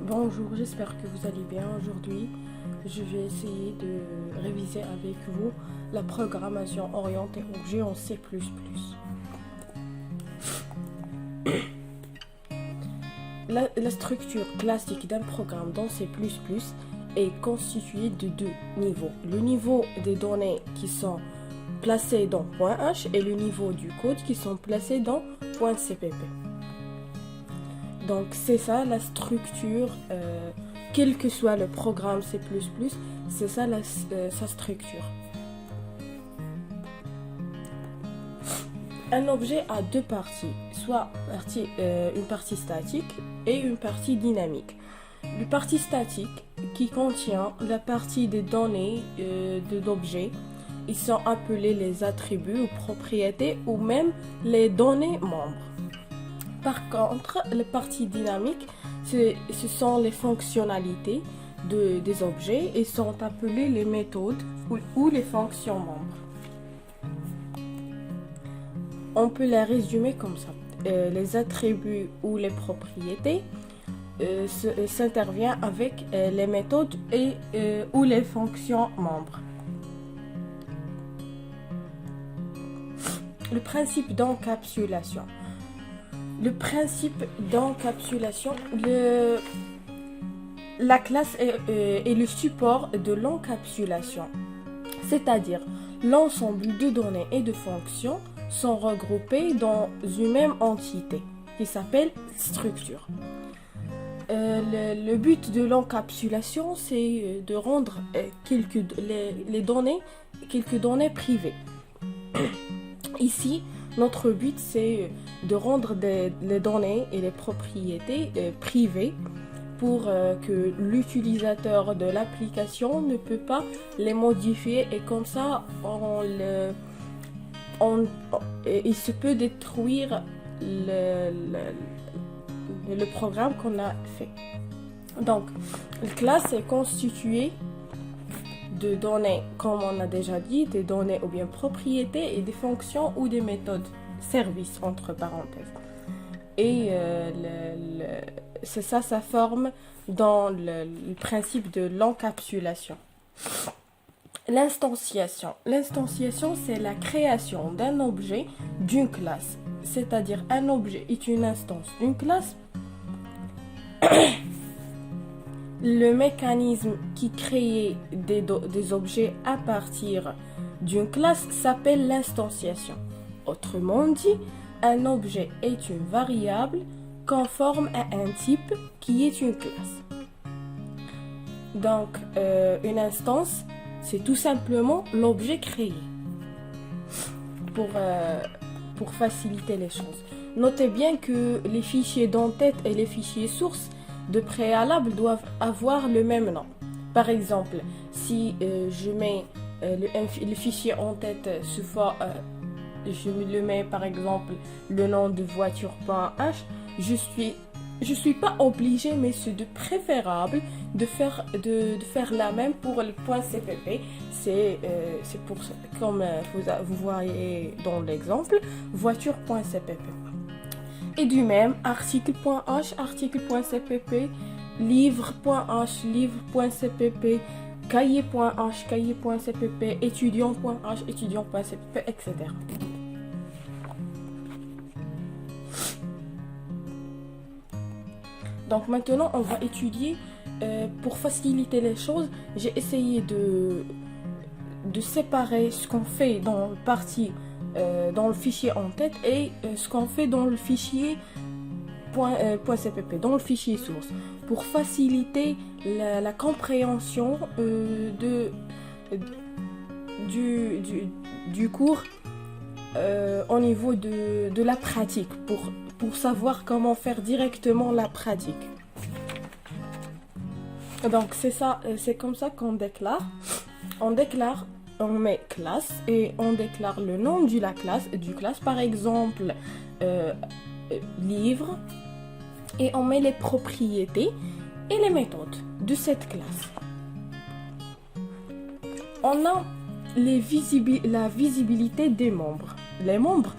Bonjour, j'espère que vous allez bien. Aujourd'hui, je vais essayer de réviser avec vous la programmation orientée objet en C++. La structure classique d'un programme dans C++ est constituée de deux niveaux. Le niveau des données qui sont placées dans .h et le niveau du code qui sont placés dans .cpp. Donc c'est ça la structure, quel que soit le programme C++, c'est ça sa structure. Un objet a deux parties, soit une partie statique et une partie dynamique. La partie statique qui contient la partie des données de l'objet, ils sont appelés les attributs ou propriétés ou même les données membres. Par contre, les parties dynamiques, ce sont les fonctionnalités des objets et sont appelées les méthodes ou les fonctions membres. On peut les résumer comme ça. Les attributs ou les propriétés s'interviennent avec les méthodes ou les fonctions membres. Le principe d'encapsulation. Le principe d'encapsulation, la classe est le support de l'encapsulation, c'est-à-dire l'ensemble de données et de fonctions sont regroupées dans une même entité qui s'appelle structure. Le but de l'encapsulation, c'est de rendre quelques données privées. Ici, notre but, c'est de rendre les données et les propriétés privées pour que l'utilisateur de l'application ne peut pas les modifier et comme ça, il se peut détruire le programme qu'on a fait. Donc, la classe est constituée de données, comme on a déjà dit, des données ou bien propriétés et des fonctions ou des méthodes, services entre parenthèses. Et c'est ça forme dans le principe de l'encapsulation. L'instanciation. L'instanciation, c'est la création d'un objet d'une classe. C'est-à-dire un objet est une instance d'une classe. Le mécanisme qui crée des objets à partir d'une classe s'appelle l'instanciation. Autrement dit, un objet est une variable conforme à un type qui est une classe. Donc, une instance, c'est tout simplement l'objet créé. Pour faciliter les choses. Notez bien que les fichiers d'entête et les fichiers sources de préalable doivent avoir le même nom. Par exemple, si je mets le fichier en tête sous forme, je le mets par exemple le nom de voiture.h, je suis pas obligée, mais c'est de préférable de faire la même pour le .cpp. C'est pour comme vous voyez dans l'exemple voiture.cpp. Et du même, article.h, article.cpp, livre.h, livre.cpp, cahier.h, cahier.cpp, étudiant.h, étudiant.cpp, etc. Donc maintenant, on va étudier, pour faciliter les choses, j'ai essayé de séparer ce qu'on fait dans le fichier en tête et ce qu'on fait dans le fichier .cpp, dans le fichier source, pour faciliter la compréhension du cours au niveau de la pratique, pour savoir comment faire directement la pratique. Donc c'est ça, c'est comme ça qu'on déclare. On met classe et on déclare le nom de la classe, par exemple livre, et on met les propriétés et les méthodes de cette classe. On a la visibilité des membres. Les membres,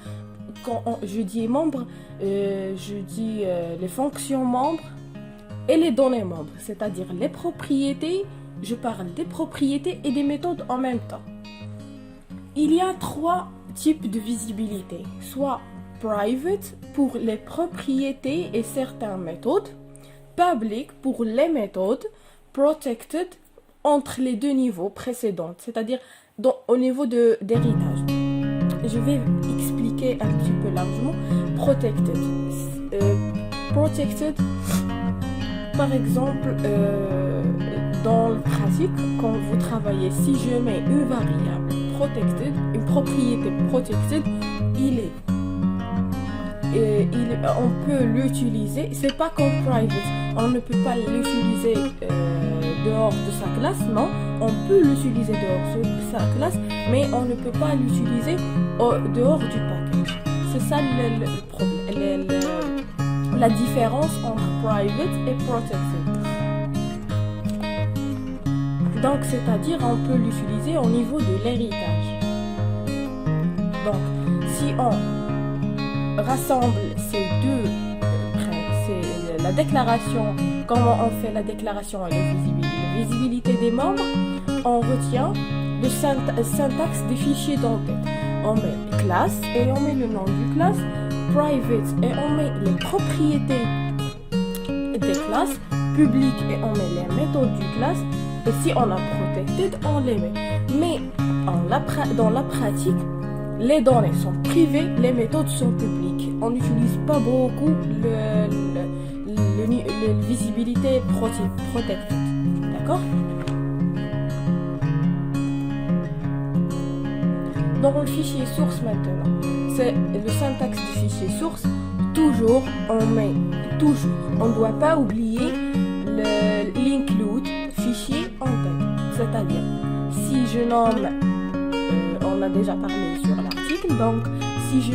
quand je dis membres, je dis les fonctions membres et les données membres, c'est-à-dire les propriétés. Je parle des propriétés et des méthodes en même temps. Il y a 3 types de visibilité, soit private pour les propriétés et certaines méthodes, public pour les méthodes, protected entre les 2 niveaux précédents, c'est-à-dire au niveau d'héritage. Je vais expliquer un petit peu largement. Protected. Protected, par exemple, dans le pratique, quand vous travaillez, si je mets une variable protected, une propriété protected, on peut l'utiliser. C'est pas comme private, on ne peut pas l'utiliser dehors de sa classe, non. On peut l'utiliser dehors de sa classe, mais on ne peut pas l'utiliser dehors du package. C'est ça le problème, la différence entre private et protected. Donc, c'est-à-dire, on peut l'utiliser au niveau de l'héritage. Donc, si on rassemble ces deux, c'est la déclaration, comment on fait la déclaration et la visibilité des membres, on retient le syntaxe des fichiers d'entête. On met classe et on met le nom du classe, private et on met les propriétés des classes, public et on met les méthodes du classe, et si on a protected, on les met. Mais dans la pratique, les données sont privées, les méthodes sont publiques. On n'utilise pas beaucoup le visibilité protected. D'accord? Dans le fichier source maintenant, c'est le syntaxe du fichier source. Toujours, on ne doit pas oublier l'include fichier en tête. C'est-à-dire, si je nomme, on a déjà parlé sur l'article, donc si je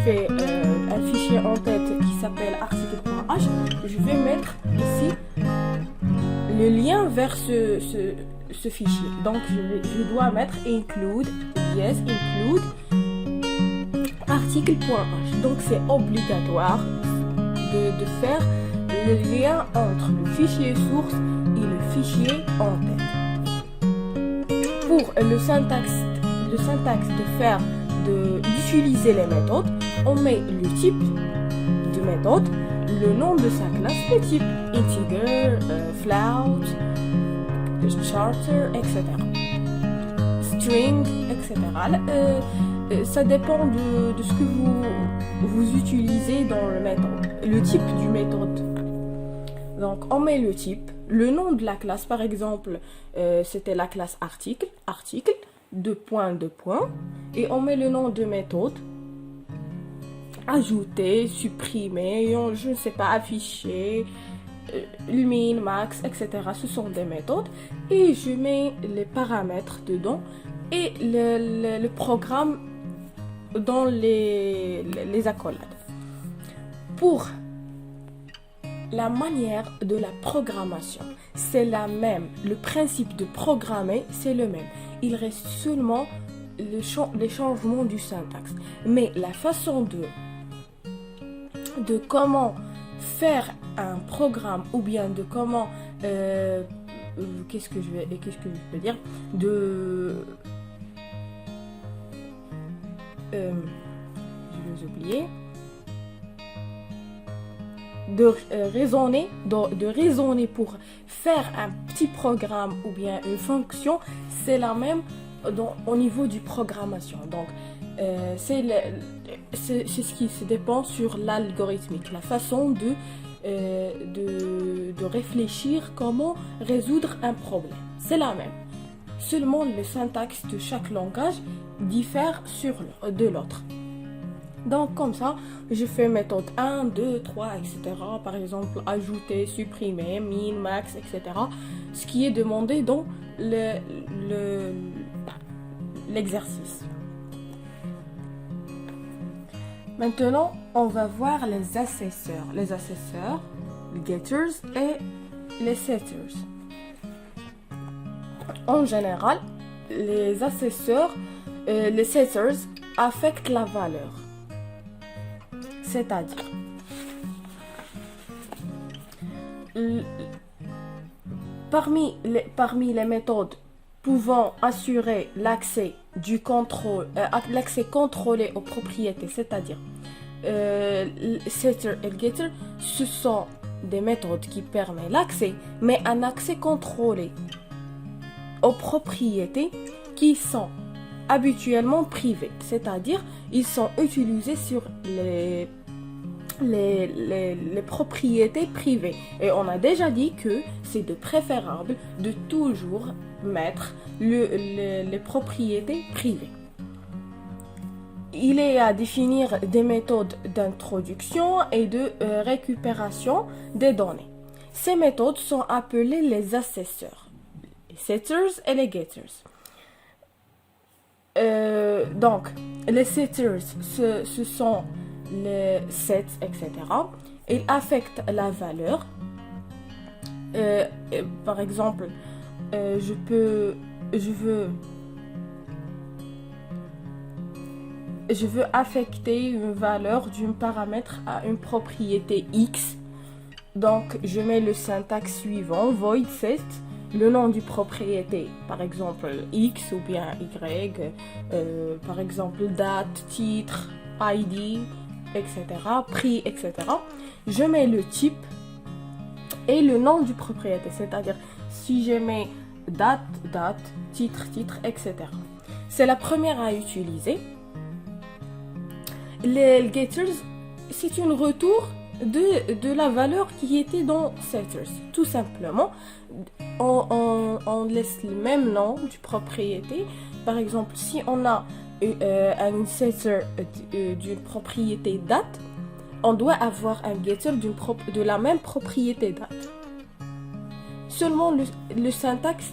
fais un fichier en tête qui s'appelle article.h, je vais mettre ici le lien vers ce fichier. Donc je dois mettre include article.h. Donc c'est obligatoire de faire le lien entre le fichier source et le fichier en tête. Pour le syntaxe d'utiliser les méthodes, on met le type de méthode, le nom de sa classe, le type integer, float, charter, etc. String, etc. Ça dépend de ce que vous utilisez dans le méthode, le type du méthode. Donc on met le type, le nom de la classe, par exemple, c'était la classe article, 2 points, et on met le nom de méthode, ajouter, supprimer, je ne sais pas, afficher, min, max, etc. Ce sont des méthodes, et je mets les paramètres dedans et le programme dans les accolades. Pour la manière de la programmation, c'est la même. Le principe de programmer, c'est le même. Il reste seulement les changements du syntaxe. Mais la façon de comment faire un programme, ou bien de comment qu'est-ce que je peux dire, je vais oublier, de raisonner pour faire un petit programme ou bien une fonction, c'est la même au niveau du programmation. Donc c'est ce qui se dépend sur l'algorithmique, la façon de réfléchir comment résoudre un problème. C'est la même. Seulement le syntaxe de chaque langage diffère de l'autre. Donc comme ça, je fais méthode 1, 2, 3, etc. Par exemple, ajouter, supprimer, min, max, etc. Ce qui est demandé dans l'exercice. Maintenant, on va voir les assesseurs. Les assesseurs, les getters et les setters. En général, les assesseurs, les setters affectent la valeur. C'est-à-dire, l- parmi les méthodes pouvant assurer l'accès contrôlé aux propriétés, c'est-à-dire setter et getter, ce sont des méthodes qui permettent l'accès, mais un accès contrôlé aux propriétés qui sont habituellement privées, c'est-à-dire ils sont utilisés sur les propriétés privées. Et on a déjà dit que c'est de préférable de toujours mettre les propriétés privées. Il est à définir des méthodes d'introduction et de récupération des données. Ces méthodes sont appelées les assesseurs, les setters et les getters. Donc, les setters, ce sont les sets, etc. Ils affectent la valeur. Par exemple, je veux affecter une valeur d'un paramètre à une propriété X. Donc, je mets le syntaxe suivant, void set, le nom du propriété, par exemple X ou bien Y, par exemple date, titre, ID, etc., prix, etc. Je mets le type et le nom du propriété, c'est-à-dire si je mets date, titre, etc. C'est la première à utiliser. Les getters, c'est un retour de la valeur qui était dans setters. Tout simplement, on laisse le même nom du propriété. Par exemple, si on a un setter d'une propriété date, on doit avoir un getter de la même propriété date. Seulement le syntaxe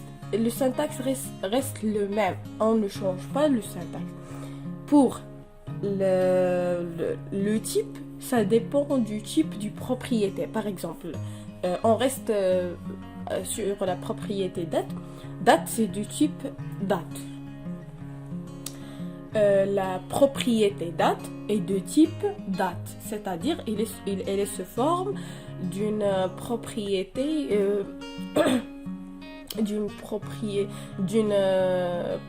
reste le même. On ne change pas le syntaxe. Pour le type, ça dépend du type du propriété. Par exemple, on reste sur la propriété date. Date, c'est du type date. La propriété date est de type date, c'est-à-dire elle se forme d'une propriété d'une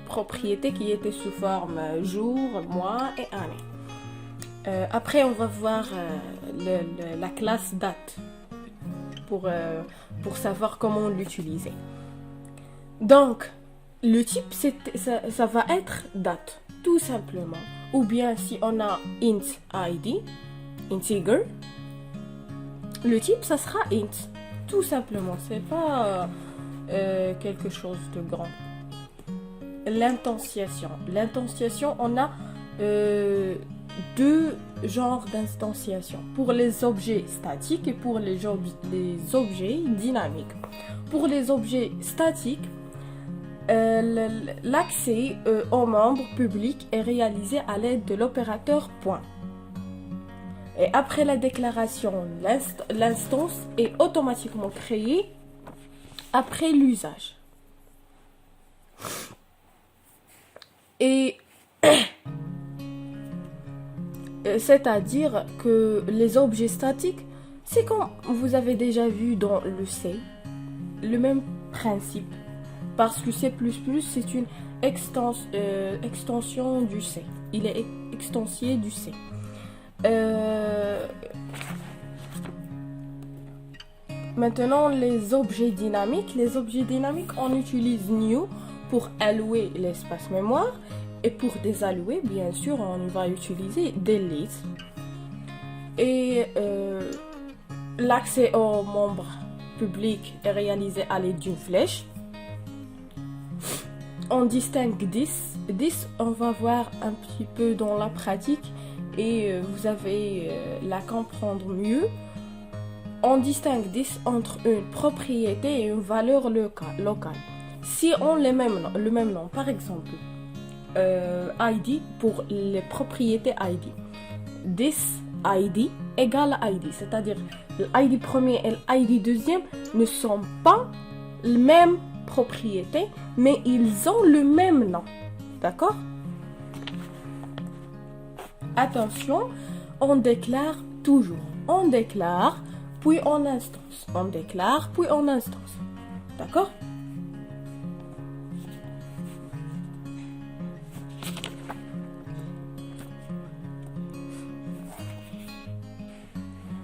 propriété qui était sous forme jour, mois et année. Après, on va voir la classe date pour savoir comment l'utiliser. Donc, le type, ça va être date, tout simplement. Ou bien si on a int id, integer, le type, ça sera int, tout simplement. C'est pas quelque chose de grand. L'instanciation. L'instanciation, on a deux genres d'instanciation. Pour les objets statiques et pour les objets dynamiques. Pour les objets statiques, l'accès aux membres publics est réalisé à l'aide de l'opérateur point. Et après la déclaration, l'instance est automatiquement créée après l'usage. Et c'est-à-dire que les objets statiques, c'est comme vous avez déjà vu dans le C, le même principe. Parce que C++, c'est une extension du C. Il est extensié du C. Maintenant, les objets dynamiques. Les objets dynamiques, on utilise new pour allouer l'espace mémoire. Et pour désallouer, bien sûr, on va utiliser delete. Et l'accès aux membres publics est réalisé à l'aide d'une flèche. On distingue 10. 10, on va voir un petit peu dans la pratique et vous allez la comprendre mieux. On distingue 10 entre une propriété et une valeur locale. Si on a le même nom, par exemple, ID pour les propriétés ID. 10 ID égale ID, c'est-à-dire l'ID premier et l'ID deuxième ne sont pas les mêmes propriétés, mais ils ont le même nom. D'accord? Attention, on déclare toujours. On déclare puis en instance. On déclare, puis en instance. D'accord?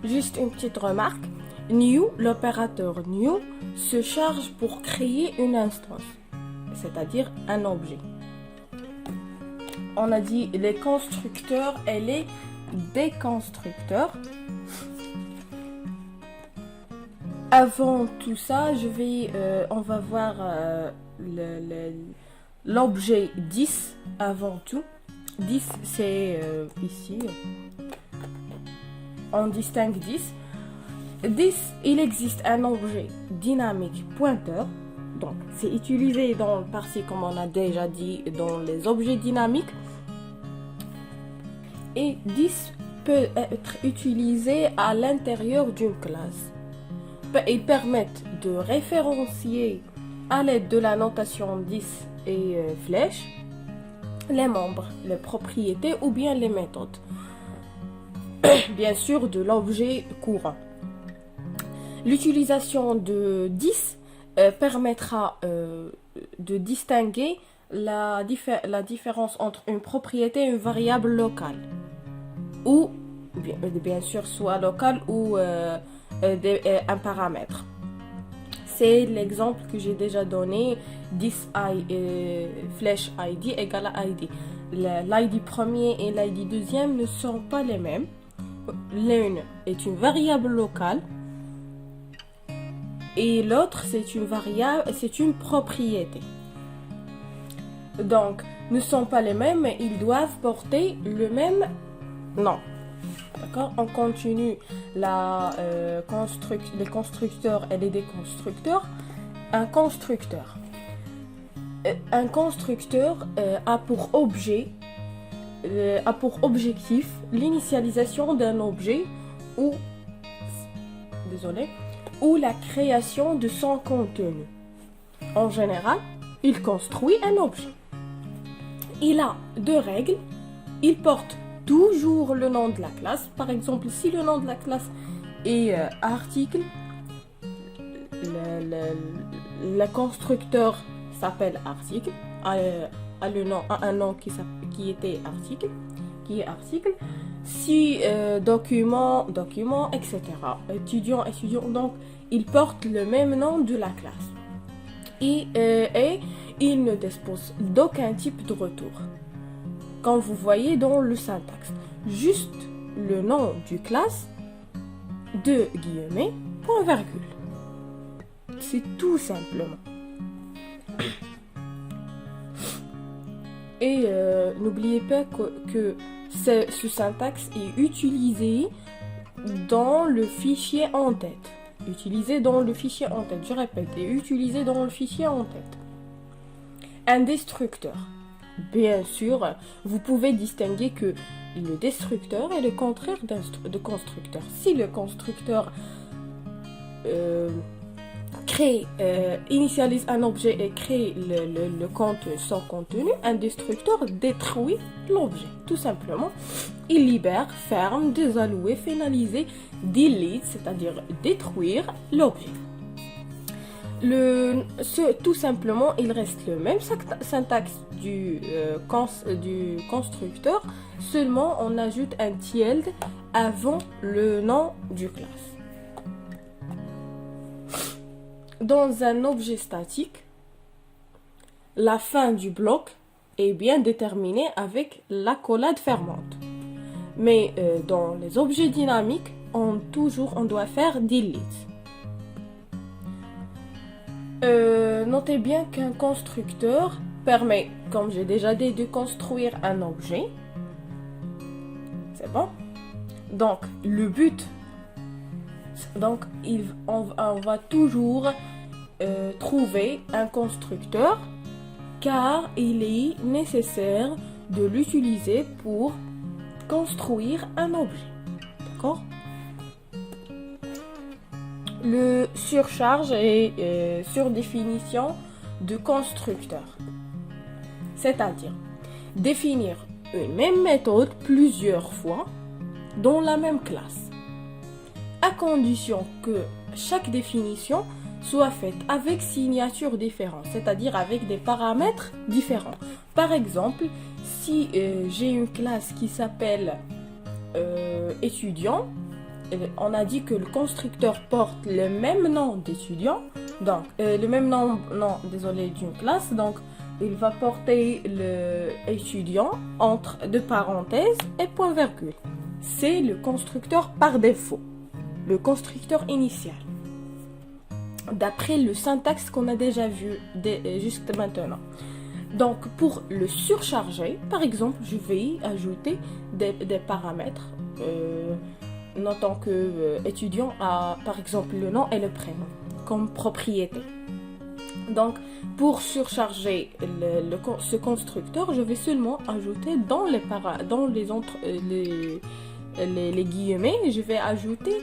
Juste une petite remarque. New, l'opérateur new, se charge pour créer une instance, c'est-à-dire un objet. On a dit les constructeurs et les déconstructeurs. Avant tout ça, on va voir l'objet 10 avant tout. 10, c'est ici. On distingue 10. 10, il existe un objet dynamique pointeur. Donc, c'est utilisé dans le parti, comme on a déjà dit, dans les objets dynamiques. Et 10 peut être utilisé à l'intérieur d'une classe. Ils permettent de référencier à l'aide de la notation 10 et flèche les membres, les propriétés ou bien les méthodes. Bien sûr, de l'objet courant. L'utilisation de 10 permettra de distinguer la différence entre une propriété et une variable locale. Ou, bien sûr, soit locale ou un paramètre. C'est l'exemple que j'ai déjà donné, 10i flèche id égale à id. L'id premier et l'id deuxième ne sont pas les mêmes. L'une est une variable locale et l'autre c'est une propriété. Donc, ne sont pas les mêmes, mais ils doivent porter le même nom. D'accord? On continue les constructeurs et les déconstructeurs. Un constructeur a pour objectif l'initialisation d'un objet ou la création de son contenu. En général, il construit un objet. Il a deux règles. Il porte toujours le nom de la classe. Par exemple, si le nom de la classe est article, le constructeur s'appelle article, a un nom qui est article. Si document, etc. Étudiant, donc il porte le même nom de la classe. Et il ne dispose d'aucun type de retour. Quand vous voyez dans le syntaxe, juste le nom du classe, deux guillemets, point virgule. C'est tout simplement. Et n'oubliez pas que ce syntaxe est utilisé dans le fichier en tête. Je répète, est utilisé dans le fichier en tête. Un destructeur. Bien sûr, vous pouvez distinguer que le destructeur est le contraire de constructeur. Si le constructeur initialise un objet et crée son contenu, un destructeur détruit l'objet. Tout simplement, il libère, ferme, désallouer, finaliser, delete, c'est-à-dire détruire l'objet. Tout simplement, il reste le même syntaxe du constructeur, seulement on ajoute un tilde avant le nom du classe. Dans un objet statique, la fin du bloc est bien déterminée avec l'accolade fermante. Mais dans les objets dynamiques, on doit faire delete. Notez bien qu'un constructeur permet, comme j'ai déjà dit, de construire un objet. C'est bon? Donc, le but, on va toujours trouver un constructeur car il est nécessaire de l'utiliser pour construire un objet. D'accord? Le surcharge et surdéfinition de constructeur. C'est-à-dire définir une même méthode plusieurs fois dans la même classe. à condition que chaque définition soit faite avec signature différente, c'est-à-dire avec des paramètres différents. Par exemple, si j'ai une classe qui s'appelle étudiant, on a dit que le constructeur porte le même nom d'étudiant, donc le même nom, désolé, d'une classe, donc il va porter le étudiant entre deux parenthèses et point virgule. C'est le constructeur par défaut, le constructeur initial, d'après le syntaxe qu'on a déjà vu juste maintenant. Donc pour le surcharger, par exemple, je vais ajouter des paramètres. Notons que étudiant a par exemple le nom et le prénom comme propriété. Donc pour surcharger ce constructeur, je vais seulement ajouter dans les guillemets, je vais ajouter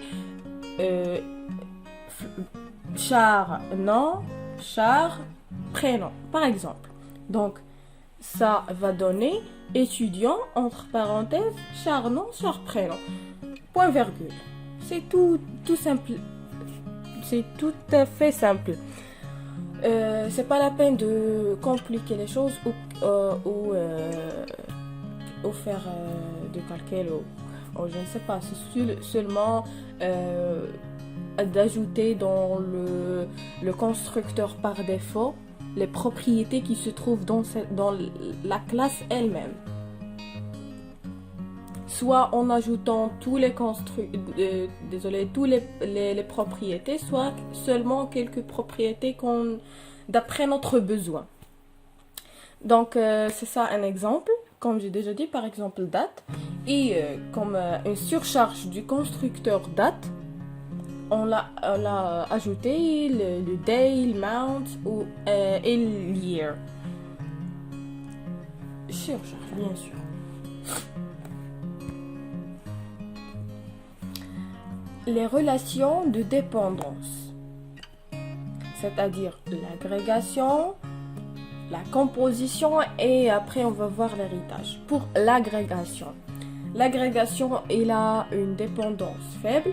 char nom, char prénom par exemple. Donc ça va donner étudiant entre parenthèses char nom, char prénom. Point virgule. C'est tout simple. C'est tout à fait simple. C'est pas la peine de compliquer les choses ou faire de calcul ou je ne sais pas. C'est seulement d'ajouter dans le constructeur par défaut les propriétés qui se trouvent dans la classe elle-même. Soit en ajoutant tous les propriétés, soit seulement quelques propriétés d'après notre besoin. Donc c'est ça un exemple, comme j'ai déjà dit, par exemple date. Et comme une surcharge du constructeur date, on l'a ajouté le day, le month et le year. Surcharge, bien sûr. Les relations de dépendance, c'est-à-dire l'agrégation, la composition et après on va voir l'héritage. Pour l'agrégation, elle a une dépendance faible,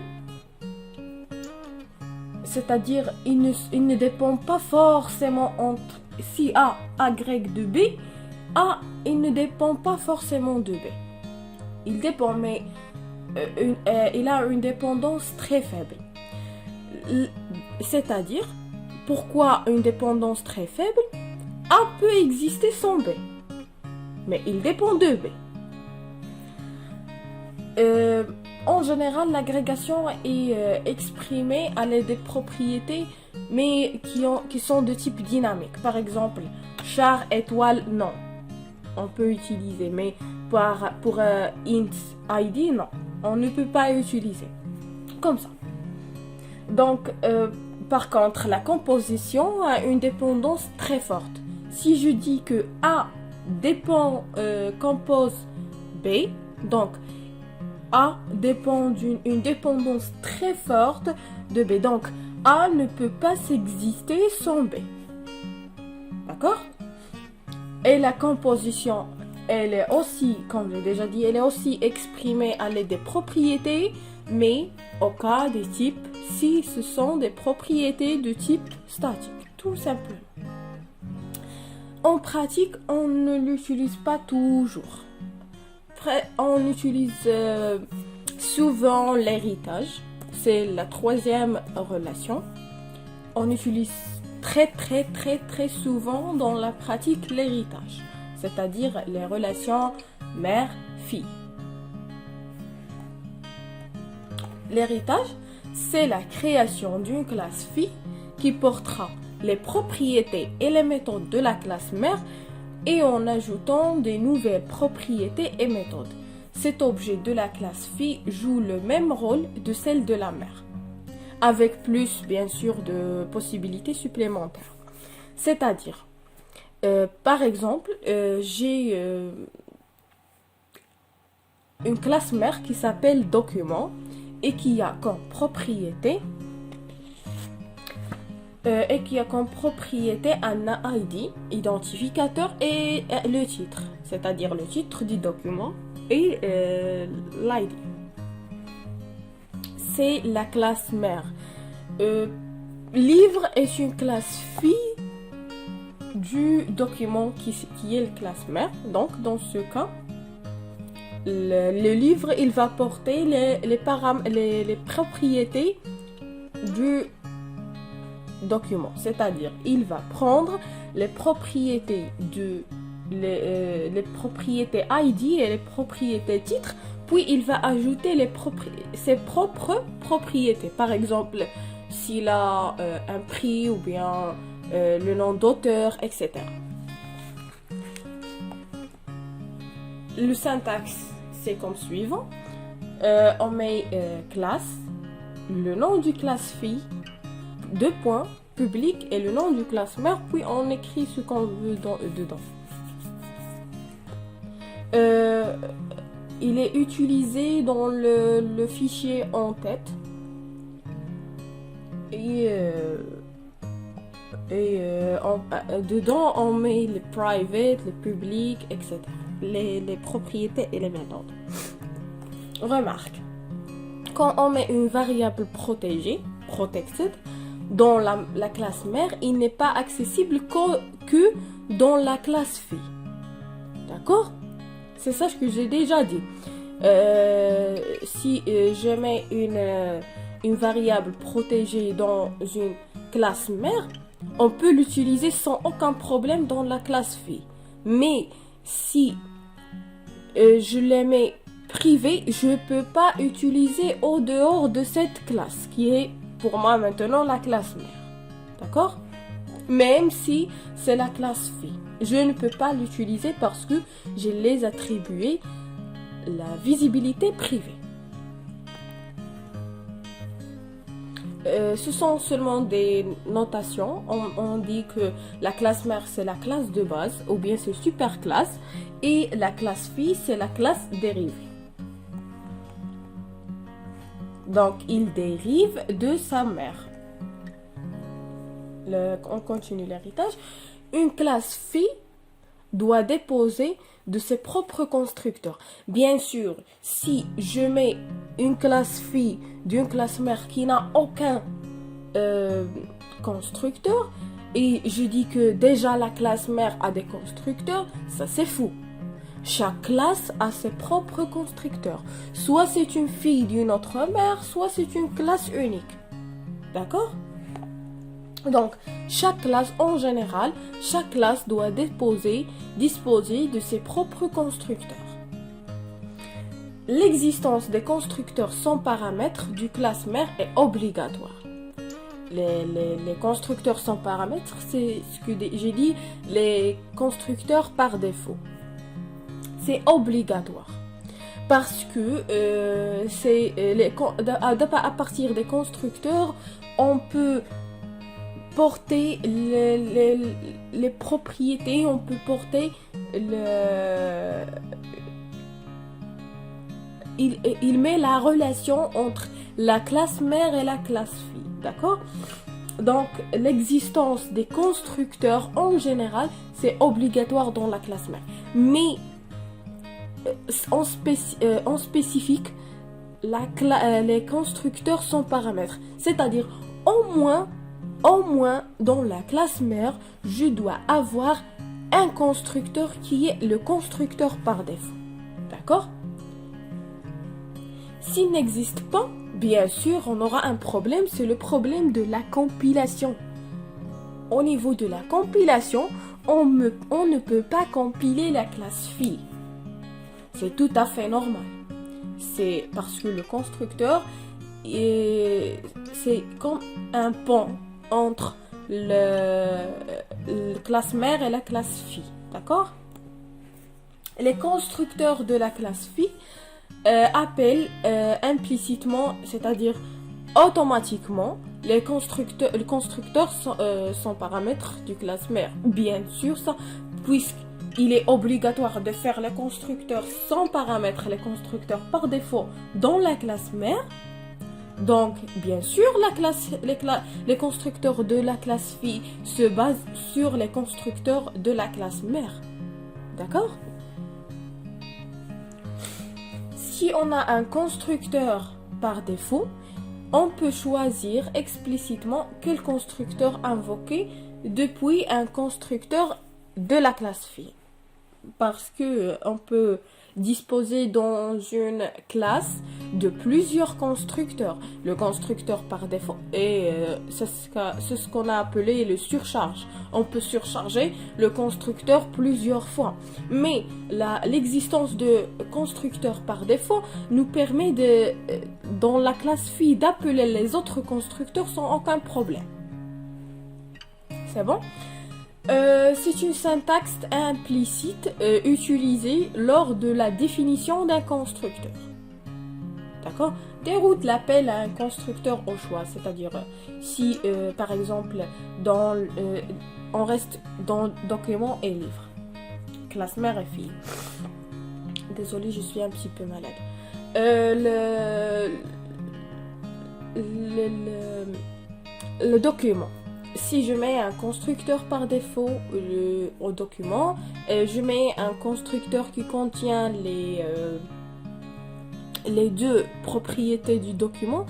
c'est-à-dire il ne dépend pas forcément entre si A agrègue de B, A il ne dépend pas forcément de B. Il dépend mais il a une dépendance très faible. C'est-à-dire, pourquoi une dépendance très faible? A peut exister sans B, mais il dépend de B. En général, l'agrégation est exprimée à l'aide des propriétés, mais qui sont de type dynamique. Par exemple, char, étoile, non. On peut utiliser, mais pour int id, non. On ne peut pas utiliser comme ça. Donc, par contre, la composition a une dépendance très forte. Si je dis que A compose B, donc A dépend d'une dépendance très forte de B. Donc, A ne peut pas exister sans B. D'accord? Et la composition, elle est aussi, comme j'ai déjà dit, elle est aussi exprimée à l'aide des propriétés, mais au cas des types, si ce sont des propriétés de type statique, tout simplement. En pratique, on ne l'utilise pas toujours. On utilise souvent l'héritage, c'est la troisième relation. On utilise très souvent dans la pratique l'héritage, c'est-à-dire les relations mère-fille. L'héritage, c'est la création d'une classe fille qui portera les propriétés et les méthodes de la classe mère et en ajoutant des nouvelles propriétés et méthodes. Cet objet de la classe fille joue le même rôle de celle de la mère, avec plus bien sûr de possibilités supplémentaires. C'est-à-dire, par exemple, j'ai une classe mère qui s'appelle document et qui a comme propriété un ID, identificateur et le titre, c'est-à-dire le titre du document et l'ID. c'est la classe mère. Livre est une classe fille du document qui est la classe mère. Donc, dans ce cas, le livre, il va porter les propriétés du document. C'est-à-dire, il va prendre les propriétés les propriétés ID et les propriétés titres, puis il va ajouter ses propres propriétés. Par exemple, s'il a un prix ou bien le nom d'auteur, etc. Le syntaxe, c'est comme suivant. On met classe, le nom du classe fille, 2 points, public et le nom du classe mère, puis on écrit ce qu'on veut dedans. Il est utilisé dans le fichier en tête et dedans on met les private, les publics, etc. Les propriétés et les méthodes. Remarque, quand on met une variable protégée, protected, dans la classe mère, il n'est pas accessible que dans la classe fille. D'accord? C'est ça ce que j'ai déjà dit. Si je mets une variable protégée dans une classe mère, on peut l'utiliser sans aucun problème dans la classe fille. Mais si je les mets privées, je ne peux pas utiliser au dehors de cette classe, qui est pour moi maintenant la classe mère. D'accord? Même si c'est la classe fille. Je ne peux pas l'utiliser parce que je les attribué la visibilité privée. Ce sont seulement des notations. On dit que la classe mère c'est la classe de base ou bien c'est super classe et la classe fille c'est la classe dérivée. Donc il dérive de sa mère. On continue l'héritage. Une classe fille doit déposer de ses propres constructeurs. Bien sûr, si je mets une classe fille d'une classe mère qui n'a aucun constructeur et je dis que déjà la classe mère a des constructeurs, ça c'est fou. Chaque classe a ses propres constructeurs. Soit c'est une fille d'une autre mère, soit c'est une classe unique. D'accord ? Donc, chaque classe en général, chaque classe doit disposer de ses propres constructeurs. L'existence des constructeurs sans paramètres du classe mère est obligatoire. Les constructeurs sans paramètres, c'est ce que j'ai dit, les constructeurs par défaut. C'est obligatoire. Parce que à partir des constructeurs, on peut porter les propriétés, on peut porter il met la relation entre la classe mère et la classe fille, d'accord? Donc l'existence des constructeurs en général, c'est obligatoire dans la classe mère. Mais en spécifique, les constructeurs sans paramètres, c'est-à-dire au moins dans la classe mère, je dois avoir un constructeur qui est le constructeur par défaut. D'accord? S'il n'existe pas, bien sûr, on aura un problème, c'est le problème de la compilation. Au niveau de la compilation, on ne peut pas compiler la classe fille. C'est tout à fait normal. C'est parce que le constructeur, c'est comme un pont entre la classe mère et la classe fille, d'accord? Les constructeurs de la classe fille appellent implicitement, c'est-à-dire automatiquement, les constructeurs sans paramètres du classe mère. Bien sûr, ça, puisqu'il est obligatoire de faire les constructeurs sans paramètres, les constructeurs par défaut dans la classe mère. Donc, bien sûr, les constructeurs de la classe fille se basent sur les constructeurs de la classe mère. D'accord? Si on a un constructeur par défaut, on peut choisir explicitement quel constructeur invoquer depuis un constructeur de la classe fille. Parce que on peut disposer dans une classe de plusieurs constructeurs. Le constructeur par défaut, et c'est ce qu'on a appelé le surcharge. On peut surcharger le constructeur plusieurs fois. Mais l'existence de constructeurs par défaut nous permet dans la classe fille d'appeler les autres constructeurs sans aucun problème. C'est bon? C'est une syntaxe implicite utilisée lors de la définition d'un constructeur. D'accord? Déroute l'appel à un constructeur au choix, c'est-à-dire si par exemple on reste dans document et livre, classe mère et fille. Désolée, je suis un petit peu malade. Le document. Si je mets un constructeur par défaut au document, je mets un constructeur qui contient les deux propriétés du document.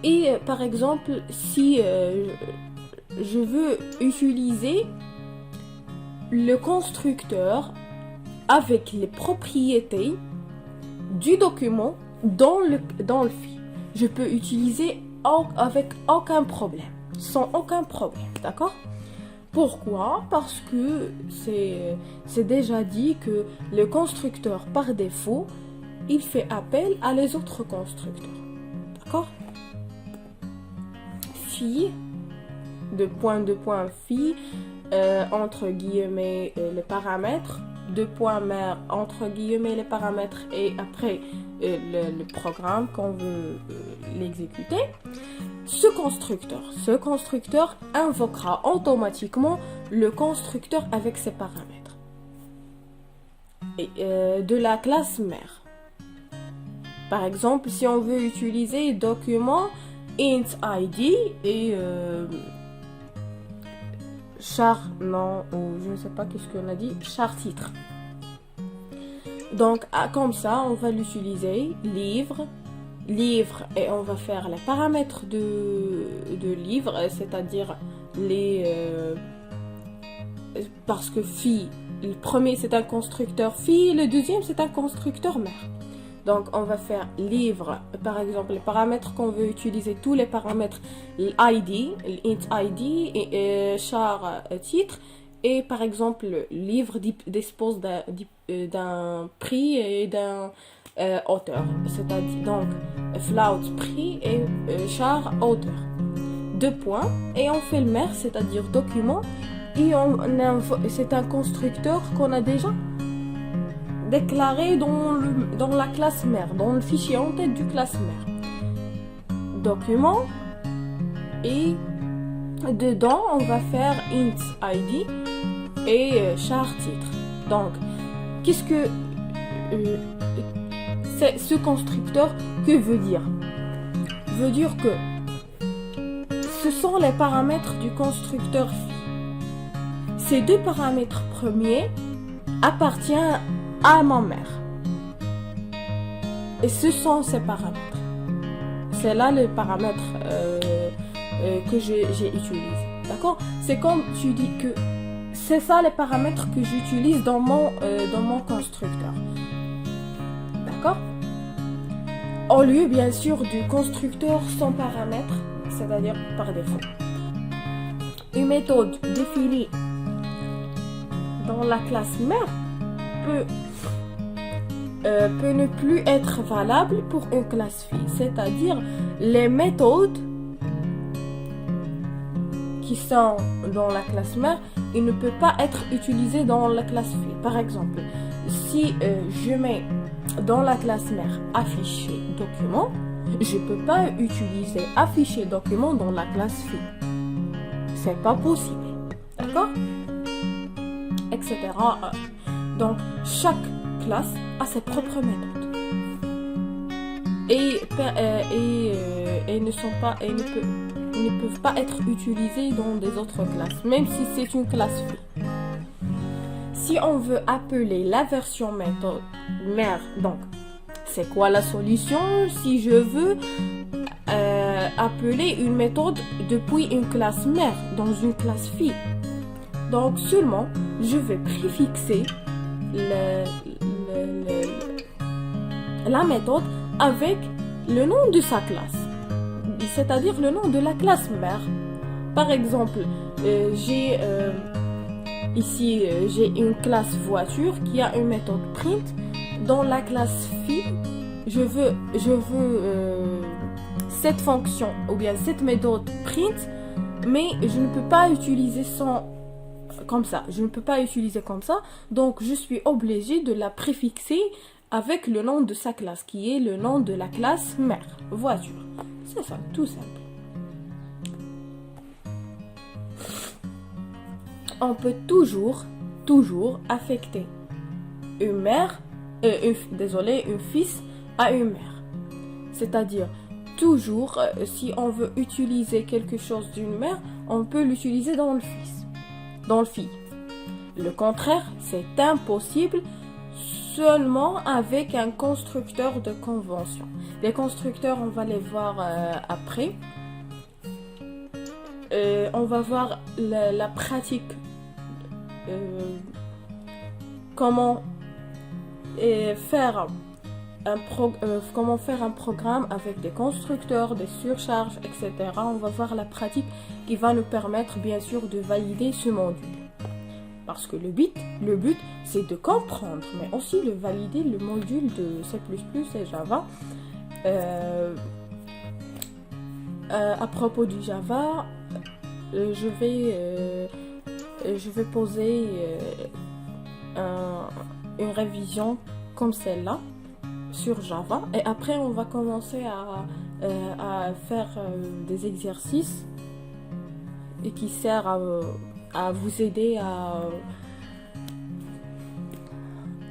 Et par exemple, si je veux utiliser le constructeur avec les propriétés du document dans le fil, je peux utiliser avec aucun problème. Sans aucun problème, d'accord? Pourquoi? Parce que c'est déjà dit que le constructeur par défaut, il fait appel à les autres constructeurs, d'accord? Fille, fille, entre guillemets les paramètres, mère, entre guillemets les paramètres, et après le programme qu'on veut l'exécuter. Ce constructeur invoquera automatiquement le constructeur avec ses paramètres et, de la classe mère. Par exemple, si on veut utiliser document int id et char, non, ou je ne sais pas qu'est-ce qu'on a dit, char titre. Donc, comme ça, on va l'utiliser, livre, et on va faire les paramètres de livre, c'est-à-dire parce que fille, le premier c'est un constructeur fille, le deuxième c'est un constructeur mère. Donc on va faire livre, par exemple les paramètres qu'on veut utiliser, tous les paramètres, l'ID, l'int ID, et char titre, et par exemple le livre dispose d'un prix et d'un auteur, c'est-à-dire donc float prix et char auteur. 2 points, et on fait le mère, c'est-à-dire document, et c'est un constructeur qu'on a déjà déclaré dans la classe mère, dans le fichier en tête du classe mère. Document, et dedans on va faire int id et char titre. Donc qu'est-ce que c'est ce constructeur que veut dire? Veut dire que ce sont les paramètres du constructeur fille. Ces 2 paramètres premiers appartiennent à ma mère. Et ce sont ces paramètres. C'est là les paramètres que j'ai utilisés. D'accord? C'est comme tu dis que c'est ça les paramètres que j'utilise dans mon constructeur. D'accord? Au lieu, bien sûr, du constructeur sans paramètres, c'est-à-dire par défaut. Une méthode définie dans la classe mère peut ne plus être valable pour une classe fille. C'est-à-dire, les méthodes qui sont dans la classe mère, ils ne peuvent pas être utilisées dans la classe fille. Par exemple, si je mets dans la classe mère afficher document, je ne peux pas utiliser afficher document dans la classe fille. C'est pas possible. D'accord? Etc. Donc, chaque classe a ses propres méthodes. Et ne peuvent pas être utilisées dans des autres classes, même si c'est une classe fille. Si on veut appeler la version méthode mère, donc c'est quoi la solution? Si je veux appeler une méthode depuis une classe mère dans une classe fille. Donc seulement, je vais préfixer la méthode avec le nom de sa classe, c'est-à-dire le nom de la classe mère. Par exemple, j'ai une classe voiture qui a une méthode print. Dans la classe fille, je veux cette fonction ou bien cette méthode print, mais je ne peux pas utiliser comme ça. Je ne peux pas utiliser comme ça, donc je suis obligée de la préfixer avec le nom de sa classe, qui est le nom de la classe mère, voiture. C'est ça, tout simple. On peut toujours affecter une mère, un fils à une mère. C'est-à-dire, toujours, si on veut utiliser quelque chose d'une mère, on peut l'utiliser dans le fils, dans le fille. Le contraire, c'est impossible seulement avec un constructeur de convention. Les constructeurs, on va les voir après. On va voir la pratique, comment faire un programme avec des constructeurs, des surcharges, etc. On va voir la pratique qui va nous permettre bien sûr de valider ce module. Parce que le but, c'est de comprendre, mais aussi de valider le module de C++ et Java. À propos du Java, je vais poser une révision comme celle-là sur Java, et après on va commencer à faire des exercices et qui servent à vous aider à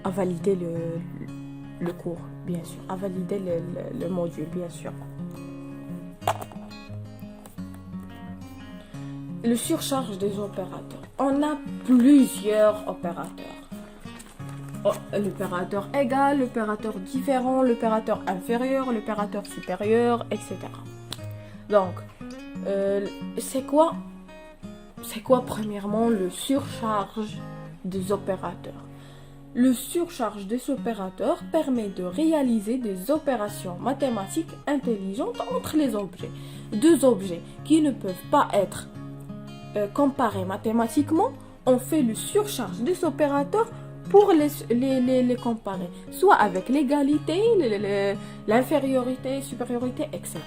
valider le cours, bien sûr, à valider le module, bien sûr. Le surcharge des opérateurs. On a plusieurs opérateurs. L'opérateur égal, l'opérateur différent, l'opérateur inférieur, l'opérateur supérieur, etc. Donc, c'est quoi premièrement le surcharge des opérateurs? Le surcharge des opérateurs permet de réaliser des opérations mathématiques intelligentes entre les objets. Deux objets qui ne peuvent pas être comparés mathématiquement, on fait le surcharge des opérateurs pour les comparer, soit avec l'égalité, l'infériorité, supériorité, etc.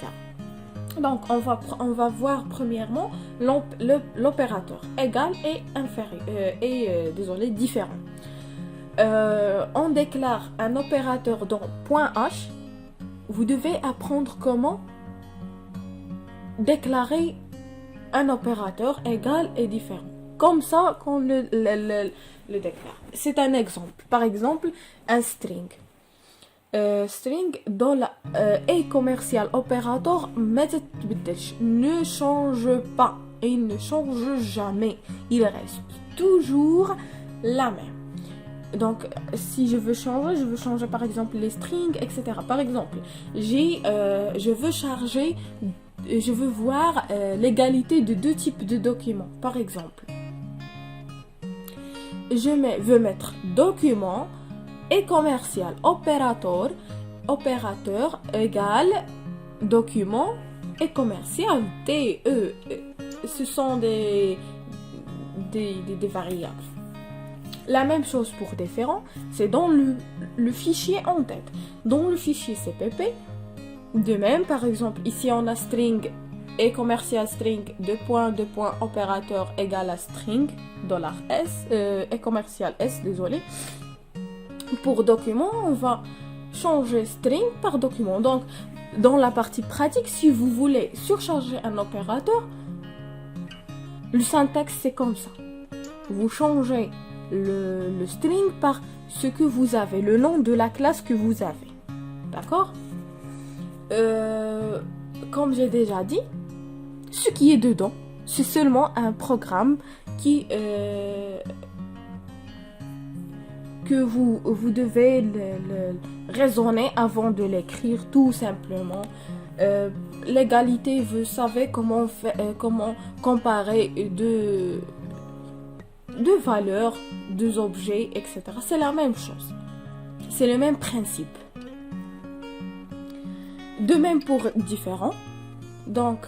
Donc, on va voir premièrement l'opérateur égal et inférieur, différent. On déclare un opérateur dans .h. Vous devez apprendre comment déclarer un opérateur égal et différent. Comme ça qu'on le déclare. C'est un exemple. Par exemple, un string. String dans la et commercial opérateur ne change pas. Et il ne change jamais. Il reste toujours la même. Donc, si je veux changer par exemple les strings, etc. Par exemple, je veux voir l'égalité de deux types de documents. Par exemple, veux mettre document et commercial opérateur égale document et commercial DE. Ce sont des variables. La même chose pour différent, c'est dans le fichier en tête. Dans le fichier CPP, de même, par exemple, ici on a string et commercial string, opérateur égale à string, $S, et commercial S, désolé. Pour document, on va changer string par document. Donc, dans la partie pratique, si vous voulez surcharger un opérateur, le syntaxe c'est comme ça. Vous changez le string par ce que vous avez, le nom de la classe que vous avez. D'accord ? Comme j'ai déjà dit, ce qui est dedans, c'est seulement un programme que vous devez raisonner avant de l'écrire, tout simplement. L'égalité, vous savez comment comparer deux valeurs, deux objets, etc. C'est la même chose. C'est le même principe. De même pour différent. Donc,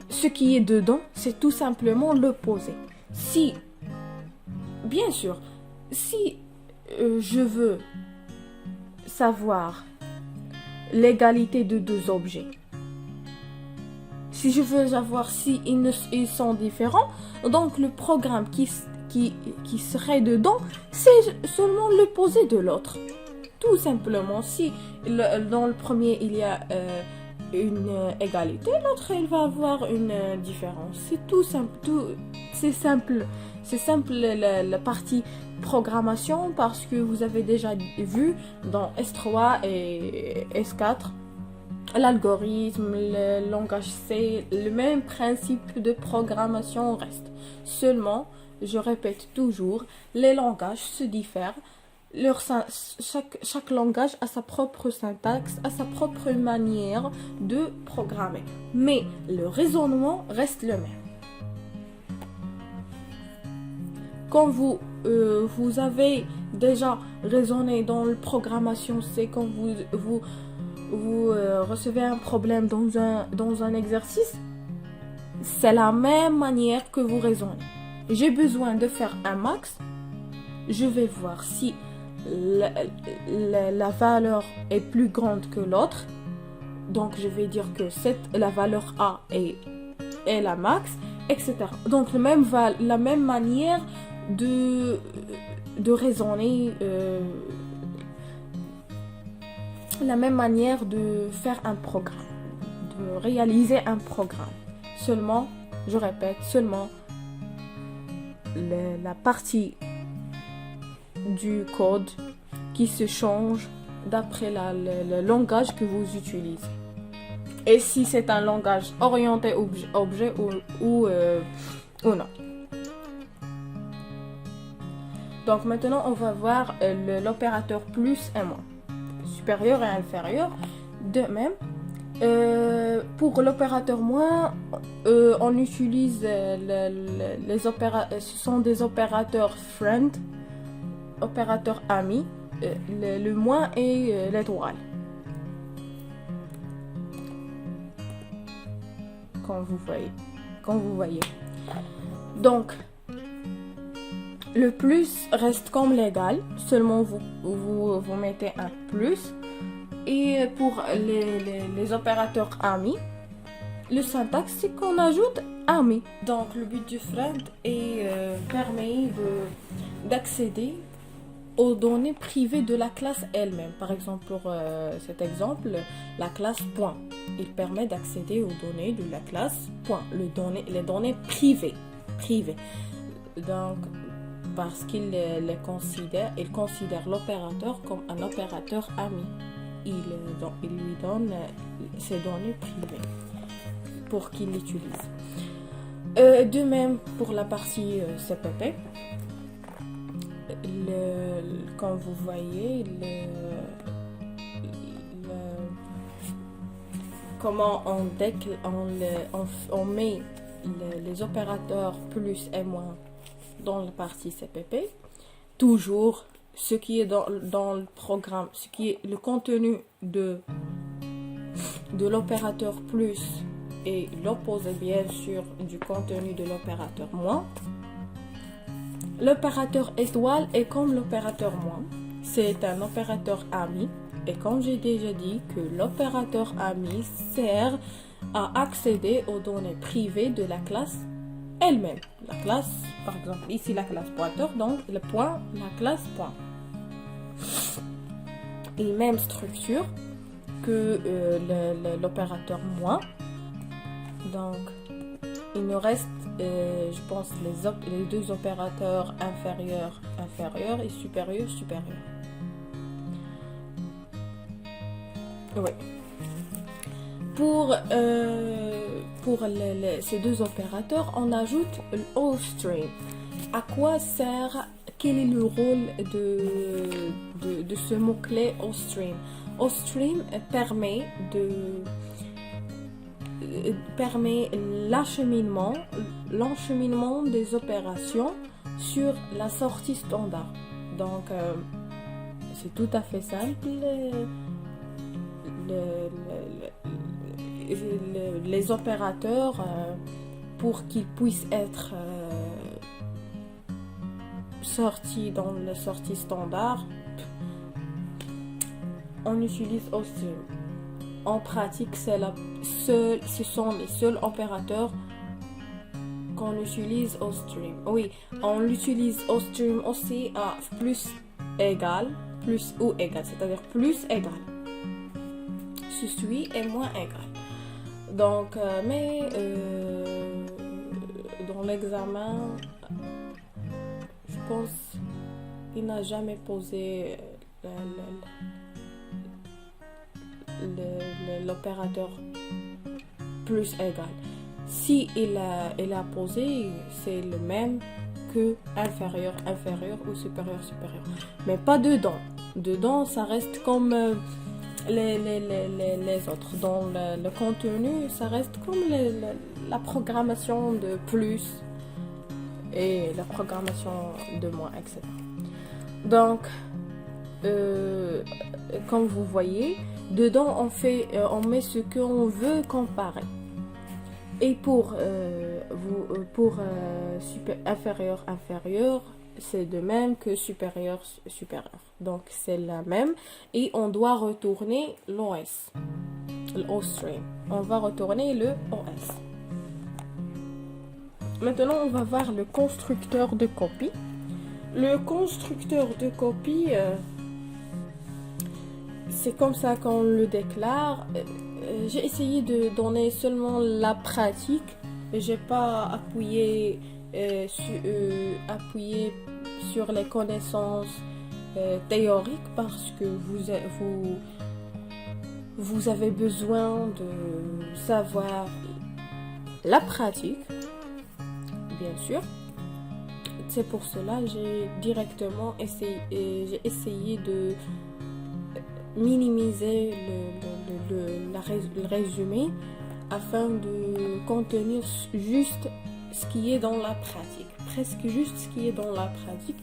ce qui est dedans, c'est tout simplement l'opposé. Si, bien sûr, si je veux savoir l'égalité de deux objets, si je veux savoir si ils sont différents, donc le programme qui serait dedans, c'est seulement l'opposé de l'autre. Tout simplement, si dans le premier il y a une égalité, l'autre il va avoir une différence. C'est tout simple, c'est simple. C'est simple la partie programmation parce que vous avez déjà vu dans S3 et S4 l'algorithme, le langage C, le même principe de programmation reste. Seulement, je répète toujours, les langages se diffèrent. Chaque langage a sa propre syntaxe, a sa propre manière de programmer. Mais le raisonnement reste le même. Quand vous avez déjà raisonné dans la programmation, c'est quand vous recevez un problème dans un exercice, c'est la même manière que vous raisonnez. J'ai besoin de faire un max, je vais voir si la valeur est plus grande que l'autre, donc je vais dire que la valeur A est la max, etc. Donc la même manière de raisonner, la même manière de faire un programme, de réaliser un programme. Seulement, je répète, seulement la partie du code qui se change d'après le langage que vous utilisez. Et si c'est un langage orienté objet ou non. Donc maintenant, on va voir l'opérateur plus et moins. Supérieur et inférieur. De même, pour l'opérateur moins, on utilise ce sont des opérateurs friend, opérateurs amis, le moins et l'étoile. Quand vous voyez. Donc, le plus reste comme l'égal, seulement vous mettez un plus. Et pour les opérateurs amis, le syntaxe c'est qu'on ajoute amis. Donc le but du friend permet d'accéder aux données privées de la classe elle-même. Par exemple, pour cet exemple, la classe point. Il permet d'accéder aux données de la classe point, les données privées. Donc, parce qu'il considère l'opérateur comme un opérateur ami. Il lui donne ses données privées pour qu'il l'utilise. De même pour la partie CPP, quand vous voyez comment on met les opérateurs plus et moins dans la partie CPP, toujours ce qui est dans le programme, ce qui est le contenu de l'opérateur plus et l'opposé bien sûr du contenu de l'opérateur moins. L'opérateur étoile est comme l'opérateur moins. C'est un opérateur ami. Et comme j'ai déjà dit que l'opérateur ami sert à accéder aux données privées de la classe elle-même. La classe, par exemple, ici la classe pointeur, donc le point, la classe point. Et même structure que l'opérateur moins. Donc, il nous reste, je pense, les deux opérateurs inférieur et supérieur. Oui. Pour ces deux opérateurs, on ajoute l'OString. À quoi sert, quel est le rôle de ce mot-clé OStream. OStream permet l'encheminement des opérations sur la sortie standard. Donc, c'est tout à fait simple. Les opérateurs, pour qu'ils puissent être sortis dans la sortie standard, on utilise OStream. En pratique, ce sont les seuls opérateurs qu'on utilise OStream. Oui, on utilise OStream aussi à plus égal, plus ou égal, c'est-à-dire plus égal. Suis et moins égal. Donc, dans l'examen, je pense qu'il n'a jamais posé l'opérateur plus égal. Si il a posé, c'est le même que inférieur, inférieur ou supérieur, supérieur. Mais pas dedans. Dedans, ça reste comme les autres. Dans le contenu, ça reste comme la programmation de plus et la programmation de moins, etc. Donc, comme vous voyez, dedans on met ce qu'on veut comparer. Et pour inférieur, inférieur, c'est de même que supérieur, supérieur. Donc c'est la même. Et on doit retourner l'OS, l'OStream. On va retourner le OS. Maintenant, on va voir le constructeur de copie. Le constructeur de copie, c'est comme ça qu'on le déclare. J'ai essayé de donner seulement la pratique. J'ai pas appuyé sur les connaissances théoriques parce que vous avez besoin de savoir la pratique, bien sûr. C'est pour cela que j'ai directement essayé de minimiser le résumé afin de contenir juste ce qui est dans la pratique, presque juste ce qui est dans la pratique,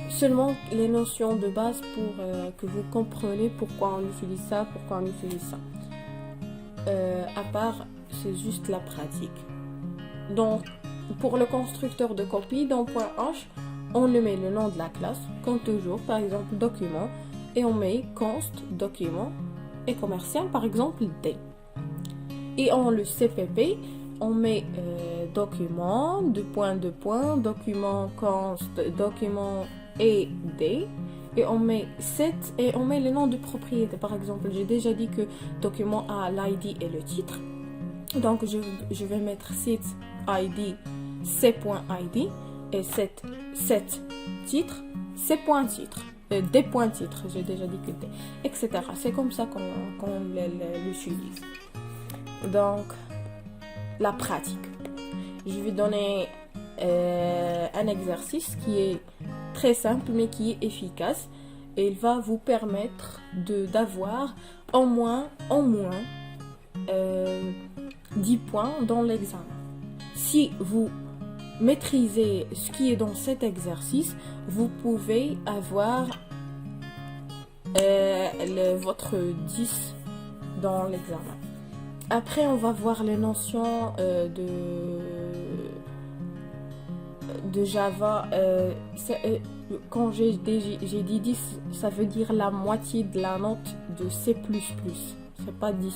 seulement les notions de base pour que vous compreniez pourquoi on utilise ça, pourquoi on utilise ça. À part, c'est juste la pratique. Donc, pour le constructeur de copie, dans point H, on le met le nom de la classe, comme toujours, par exemple document, et on met const document et commercial, par exemple D. Et en le CPP, on met document, document const, document et D. Et on met set et on met le nom de propriété. Par exemple, j'ai déjà dit que document a l'ID et le titre. Donc, je vais mettre set ID, c.id et set titre, c.titre. Des points titres, j'ai déjà dit que des, etc. C'est comme ça qu'on l'utilise. Donc, la pratique. Je vais donner un exercice qui est très simple mais qui est efficace et il va vous permettre d'avoir au moins 10 points dans l'examen. Si vous maîtrisez ce qui est dans cet exercice, vous pouvez avoir votre 10 dans l'examen. Après, on va voir les notions de Java. Quand j'ai dit 10, ça veut dire la moitié de la note de C++. C'est pas 10,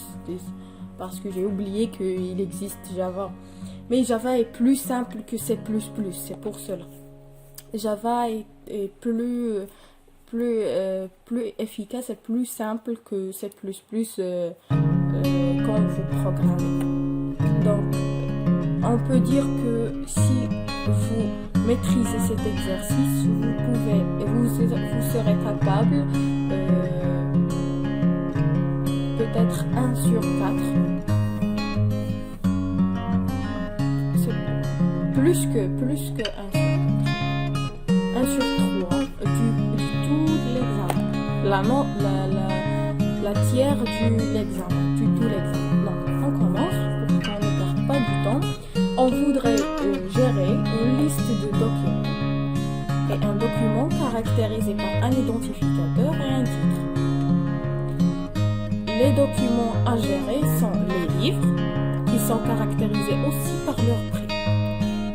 parce que j'ai oublié qu'il existe Java. Mais Java est plus simple que C++, c'est pour cela. Java est plus efficace et plus simple que C++ quand vous programmez. Donc, on peut dire que si vous maîtrisez cet exercice, vous serez capable peut-être 1 sur 4. Plus que 1 sur 4. 1 sur 3 du tout l'examen. la tiers de l'examen, du tout l'examen. Donc, on commence pour qu'on ne perde pas du temps. On voudrait gérer une liste de documents et un document caractérisé par un identificateur et un titre. Les documents à gérer sont les livres, qui sont caractérisés aussi par leur prix,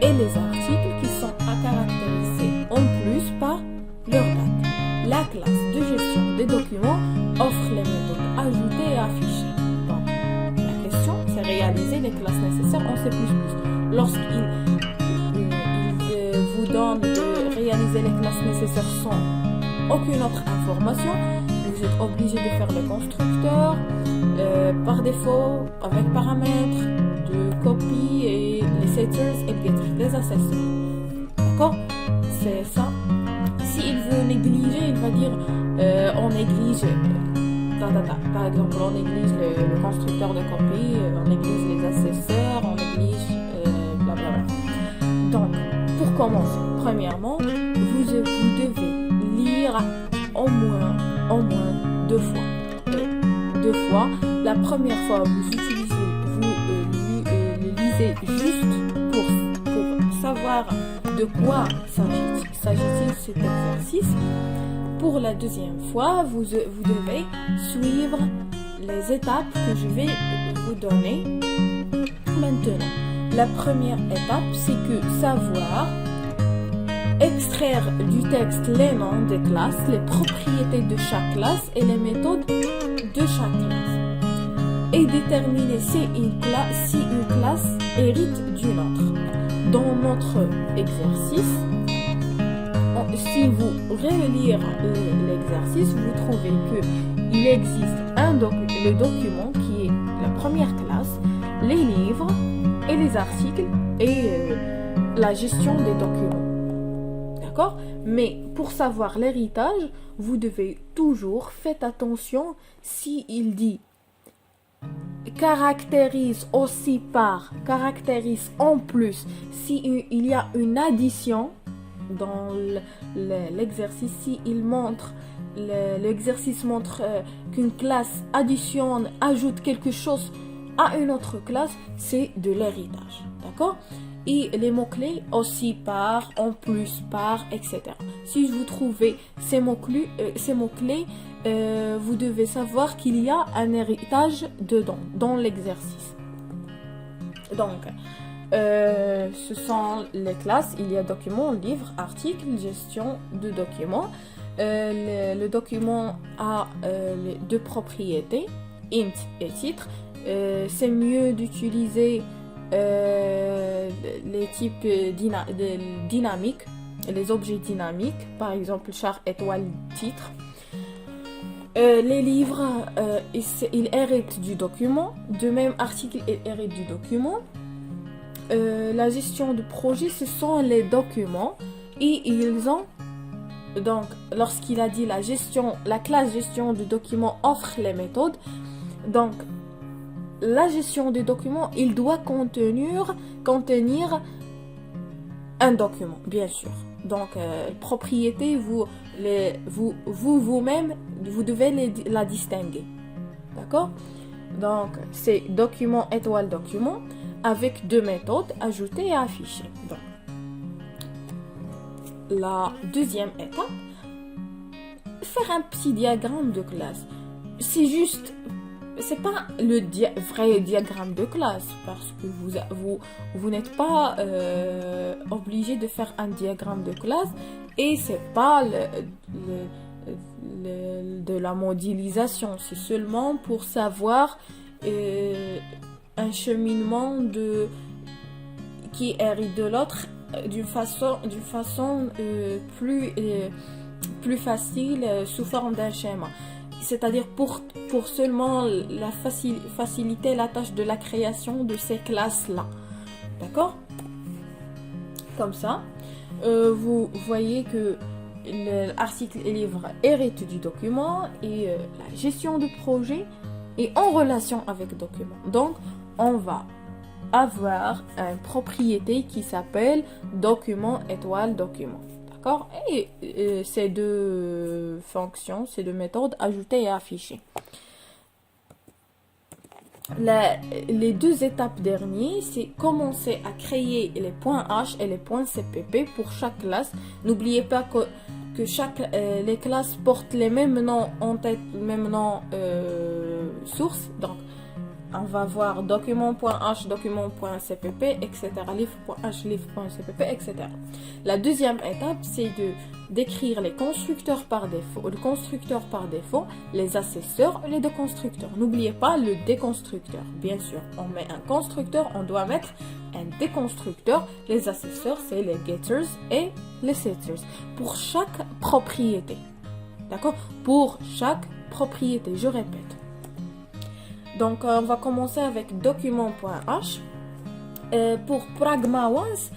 et les articles qui sont à caractériser en plus par leur date. La classe de gestion des documents offre les méthodes ajoutées et affichées. Donc, la question, c'est réaliser les classes nécessaires en C++. Lorsqu'il vous donne de réaliser les classes nécessaires sans aucune autre information, vous êtes obligé de faire le constructeur par défaut avec paramètres de copy et les setters et les assesseurs. D'accord? C'est ça. S'il veut négliger, il va dire on néglige par exemple on néglige le constructeur de copy, on néglige les assesseurs, on néglige blablabla. Donc pour commencer, premièrement, vous devez lire au moins deux fois. La première fois, vous le lisez juste pour savoir de quoi s'agit-il cet exercice. Pour la deuxième fois, vous devez suivre les étapes que je vais vous donner maintenant. La première étape, c'est que savoir extraire du texte les noms des classes, les propriétés de chaque classe et les méthodes de chaque classe. Et déterminer si une classe hérite d'une autre. Dans notre exercice, si vous relire l'exercice, vous trouvez qu'il existe le document qui est la première classe, les livres et les articles et la gestion des documents. D'accord? Mais pour savoir l'héritage, vous devez toujours faire attention s'il dit caractérise aussi par, caractérise en plus, s'il y a une addition dans l'exercice, l'exercice montre qu'une classe additionne, ajoute quelque chose à une autre classe, c'est de l'héritage. D'accord? Et les mots-clés aussi par, en plus, par, etc. Si vous trouvez ces mots-clés, vous devez savoir qu'il y a un héritage dedans, dans l'exercice. Donc, ce sont les classes, il y a document, livre, article, gestion de documents. Le document a les deux propriétés, int et titre. C'est mieux d'utiliser les types dynamiques, les objets dynamiques, par exemple char, étoile, titre. Les livres, ils héritent du document, de même article, il hérite du document. La gestion de projet, ce sont les documents et ils ont, donc lorsqu'il a dit la classe gestion de documents offre les méthodes, donc la gestion des documents, il doit contenir un document, bien sûr. Donc, propriété, vous-même, vous devez la distinguer. D'accord? Donc, c'est document, étoile, document, avec deux méthodes, ajouter et afficher. Donc, la deuxième étape, faire un petit diagramme de classe. C'est juste... C'est pas le vrai diagramme de classe parce que vous n'êtes pas obligé de faire un diagramme de classe et c'est pas de la modélisation, c'est seulement pour savoir un cheminement qui hérite de l'autre d'une façon plus facile sous forme d'un schéma. C'est-à-dire pour seulement faciliter la tâche de la création de ces classes-là. D'accord? Comme ça, vous voyez que l'article et livre héritent du document et la gestion du projet est en relation avec le document. Donc, on va avoir une propriété qui s'appelle document étoile document. D'accord? Et ces deux fonctions, ces deux méthodes, ajouter et afficher. Les deux étapes dernières, c'est commencer à créer les points H et les points CPP pour chaque classe. N'oubliez pas que les classes portent les mêmes noms en tête, mêmes noms source. Donc, on va voir document.h, document.cpp, etc. livre.h, livre.cpp, etc. La deuxième étape, c'est d'écrire les constructeurs par défaut, le constructeur par défaut, les accesseurs et les déconstructeurs. N'oubliez pas le déconstructeur. Bien sûr, on met un constructeur, on doit mettre un déconstructeur. Les accesseurs, c'est les getters et les setters. Pour chaque propriété. D'accord? Pour chaque propriété, je répète. Donc, on va commencer avec document.h. Pour pragma once,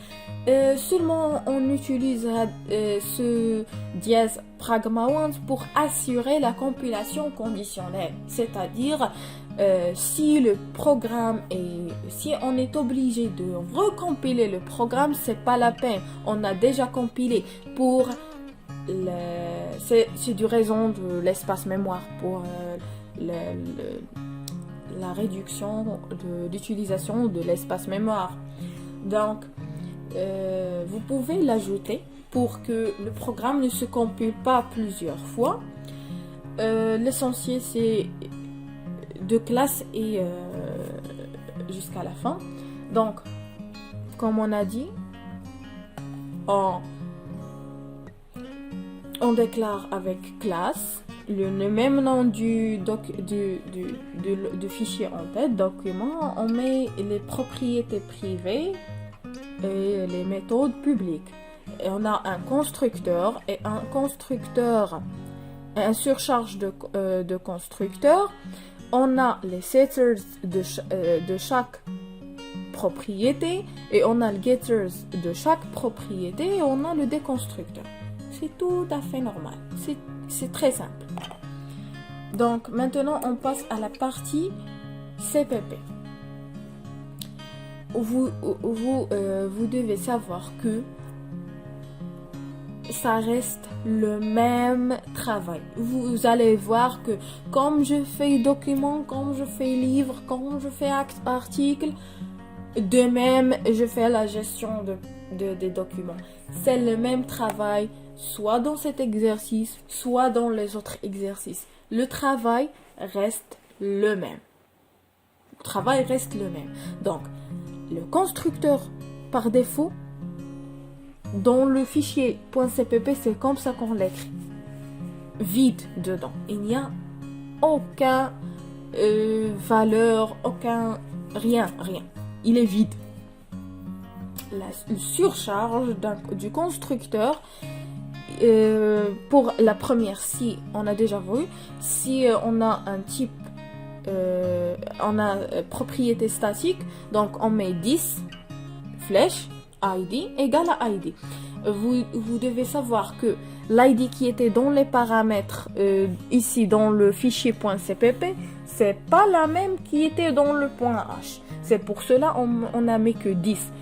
seulement on utilise ce dièse pragma once pour assurer la compilation conditionnelle. C'est-à-dire, si le programme si on est obligé de recompiler le programme, c'est pas la peine. On a déjà compilé pour c'est du raison de l'espace mémoire pour la réduction d'utilisation de l'espace mémoire. Donc, vous pouvez l'ajouter pour que le programme ne se compile pas plusieurs fois. L'essentiel, c'est de classe et jusqu'à la fin. Donc, comme on a dit, on déclare avec classe le même nom du fichier en tête, document, on met les propriétés privées et les méthodes publiques. Et on a un constructeur et un surcharge de constructeur. On a les setters de chaque propriété et on a le getters de chaque propriété et on a le déconstructeur. C'est tout à fait normal. C'est très simple. Donc, maintenant, on passe à la partie CPP. Vous devez savoir que ça reste le même travail. Vous allez voir que comme je fais document, comme je fais livre, comme je fais article, de même, je fais la gestion des documents. C'est le même travail, soit dans cet exercice, soit dans les autres exercices. Le travail reste le même. Le travail reste le même. Donc, le constructeur, par défaut, dans le fichier .cpp, c'est comme ça qu'on l'écrit. Vide dedans. Il n'y a aucun valeur, rien. Il est vide. La surcharge du constructeur, pour la première, si on a déjà vu, si on a un type, on a propriété statique, donc on met 10 flèches id égale à id. Vous devez savoir que l'id qui était dans les paramètres ici dans le fichier .cpp, c'est pas la même qui était dans le .h. C'est pour cela on n'a mis que 10.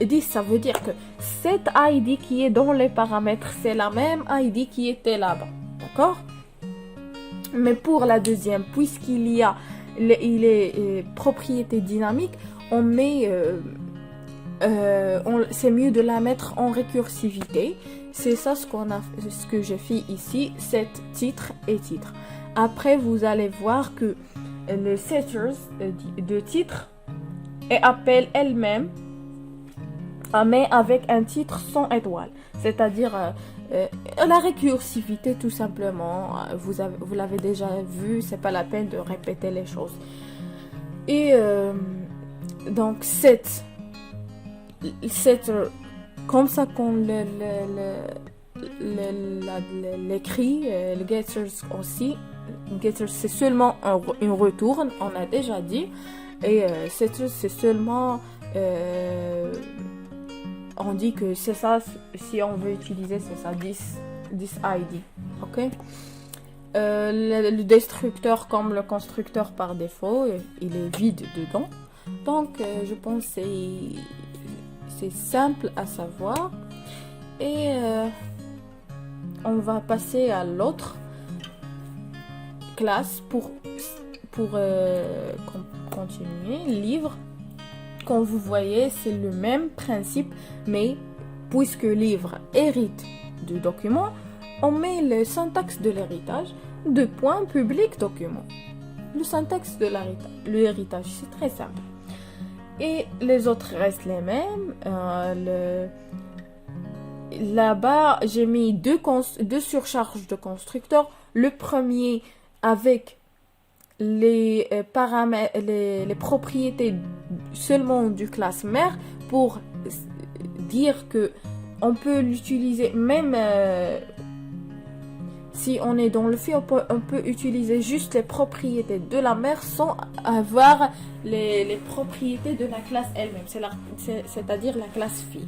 10, ça veut dire que cette ID qui est dans les paramètres, c'est la même ID qui était là-bas. D'accord? Mais pour la deuxième, puisqu'il y a propriété dynamique, on met... c'est mieux de la mettre en récursivité. C'est ça ce que j'ai fait ici, c'est titre et titre. Après, vous allez voir que le setters de titre appelle elle-même, mais avec un titre sans étoile, c'est-à-dire la récursivité tout simplement. Vous l'avez déjà vu, c'est pas la peine de répéter les choses. Et donc c'est comme ça qu'on l'écrit. Le getters aussi. Getters c'est seulement une retourne, on a déjà dit, et setters c'est seulement on dit que c'est ça, si on veut utiliser, c'est ça, 10 ID. Ok? Le destructeur comme le constructeur par défaut, il est vide dedans. Donc, je pense que c'est simple à savoir. Et on va passer à l'autre classe pour continuer. Livre, comme vous voyez, c'est le même principe, mais puisque livre hérite du document, on met le syntaxe de l'héritage, deux points, public, document. Le syntaxe de l'héritage, c'est très simple. Et les autres restent les mêmes. Là-bas, j'ai mis deux surcharges de constructeurs. Le premier avec les paramètres, les propriétés seulement du classe mère pour dire que on peut l'utiliser même si on est dans le fait, on peut utiliser juste les propriétés de la mère sans avoir les propriétés de la classe elle-même, c'est-à-dire la classe fille.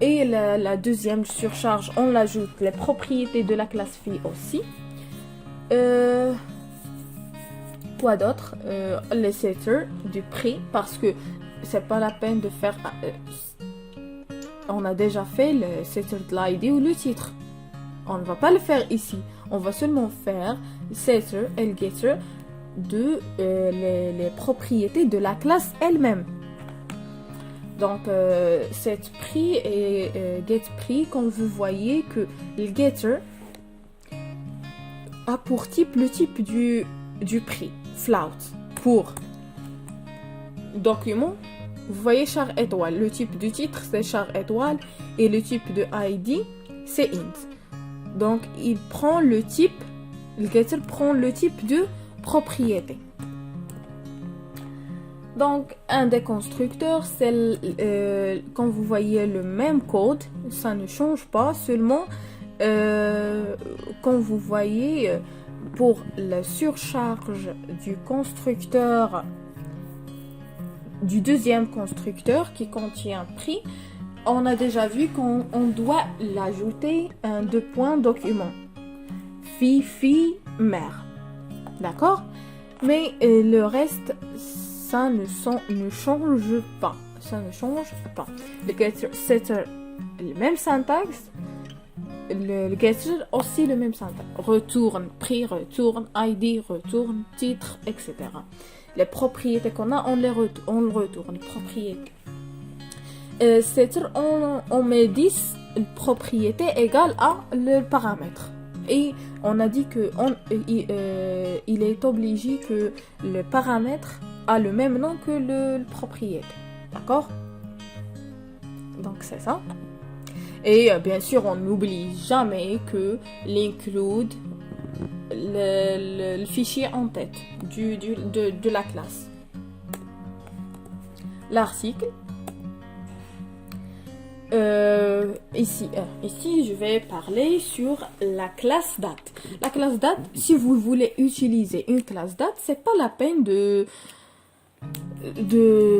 Et la deuxième surcharge, on l'ajoute les propriétés de la classe fille aussi. Quoi d'autre? Les setters du prix, parce que c'est pas la peine de faire... on a déjà fait le setter de l'ID ou le titre. On ne va pas le faire ici. On va seulement faire setter et getter de les propriétés de la classe elle-même. Donc, set prix et get prix, comme vous voyez que le getter a pour type le type du prix, float. Pour document, vous voyez char étoile. Le type du titre, c'est char étoile. Et le type de ID, c'est int. Donc, le getter prend le type de propriété. Donc, un des constructeurs, c'est quand vous voyez le même code, ça ne change pas, seulement quand vous voyez pour la surcharge du constructeur, du deuxième constructeur qui contient prix, on a déjà vu qu'on doit l'ajouter un deux points document. Fille, mère. D'accord? Mais le reste, ça ne change pas. Ça ne change pas. Le getter, setter, le même syntaxe. Le getter aussi le même syntaxe. Retourne, prix, retourne, ID, retourne, titre, etc. Les propriétés qu'on a, on le retourne. Propriétés. Setter, on met 10 propriétés égales à le paramètre. Et on a dit que il est obligé que le paramètre a le même nom que le propriété. D'accord? Donc c'est ça. Et bien sûr, on n'oublie jamais que l'include le fichier en tête de la classe. L'article. Ici, je vais parler sur la classe date. La classe date, si vous voulez utiliser une classe date, c'est pas la peine de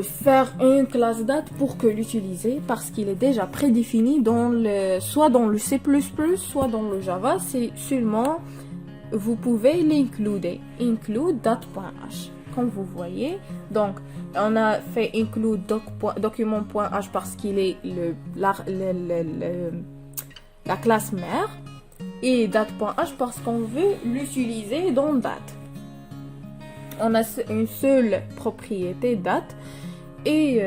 faire une classe date pour que l'utiliser, parce qu'il est déjà prédéfini soit dans le C++, soit dans le Java. C'est seulement, vous pouvez l'includer. Include date.h. Comme vous voyez, donc on a fait include document.h parce qu'il est la classe mère, et date.h parce qu'on veut l'utiliser dans date. On a une seule propriété date, et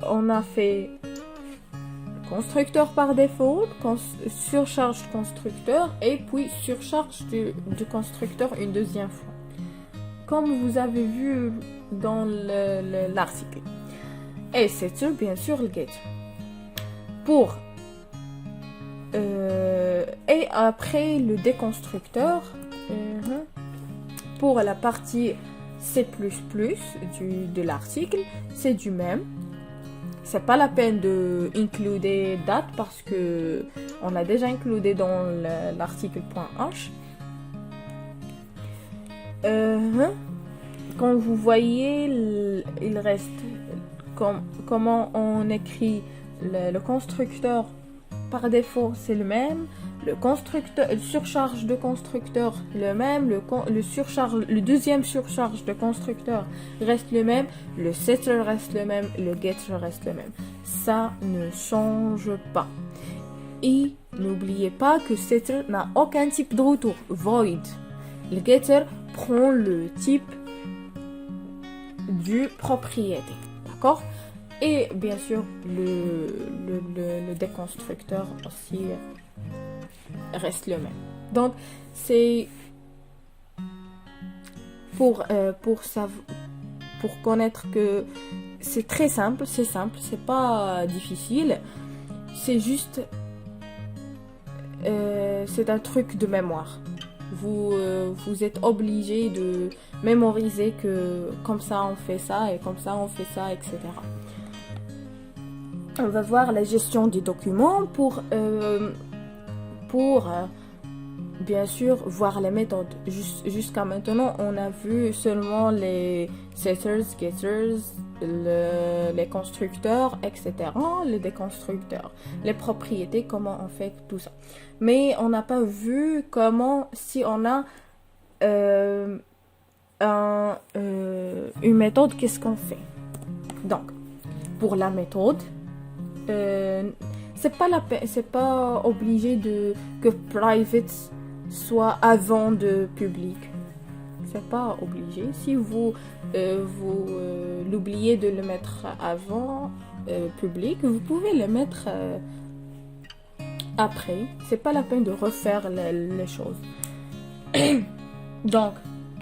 on a fait constructeur par défaut, surcharge constructeur, et puis surcharge du constructeur une deuxième fois, comme vous avez vu dans l'article. Et c'est sûr, bien sûr, le getter. Et après le déconstructeur, pour la partie C++ de l'article, c'est du même. C'est pas la peine de includer date parce que on l'a déjà includé dans l'article .h. Quand vous voyez, il reste comment on écrit le constructeur par défaut, c'est le même. le surcharge de constructeur le même, le deuxième surcharge de constructeur reste le même, le setter reste le même, le getter reste le même. Ça ne change pas. Et n'oubliez pas que setter n'a aucun type de retour, void. Le getter prend le type du propriété, d'accord? Et bien sûr, le déconstructeur aussi reste le même. Donc, c'est pour connaître que c'est très simple, c'est pas difficile, c'est juste, c'est un truc de mémoire. Vous êtes obligé de mémoriser que comme ça on fait ça et comme ça on fait ça, etc. On va voir la gestion des documents pour bien sûr voir les méthodes. Jusqu'à maintenant, on a vu seulement les setters, getters, les constructeurs, etc. Les déconstructeurs, les propriétés, comment on fait tout ça. Mais on n'a pas vu comment, si on a une méthode, qu'est-ce qu'on fait. Donc, pour la méthode, c'est pas obligé que private soit avant de public. C'est pas obligé. Si vous l'oubliez de le mettre avant public, vous pouvez le mettre après. C'est pas la peine de refaire les choses. Donc,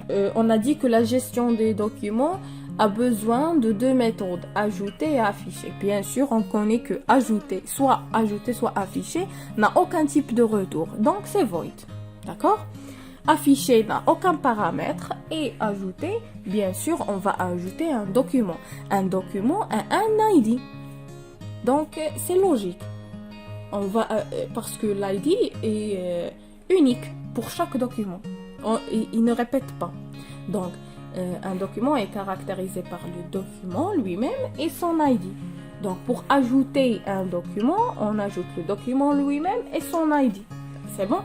on a dit que la gestion des documents a besoin de deux méthodes, ajouter et afficher. Bien sûr, on connaît que ajouter, soit afficher, n'a aucun type de retour. Donc, c'est void. D'accord? Afficher n'a aucun paramètre et ajouter, bien sûr, on va ajouter un document. Un document a un ID. Donc, c'est logique. Parce que l'ID est unique pour chaque document. Il ne répète pas. Donc, un document est caractérisé par le document lui-même et son ID. Donc, pour ajouter un document, on ajoute le document lui-même et son ID. C'est bon?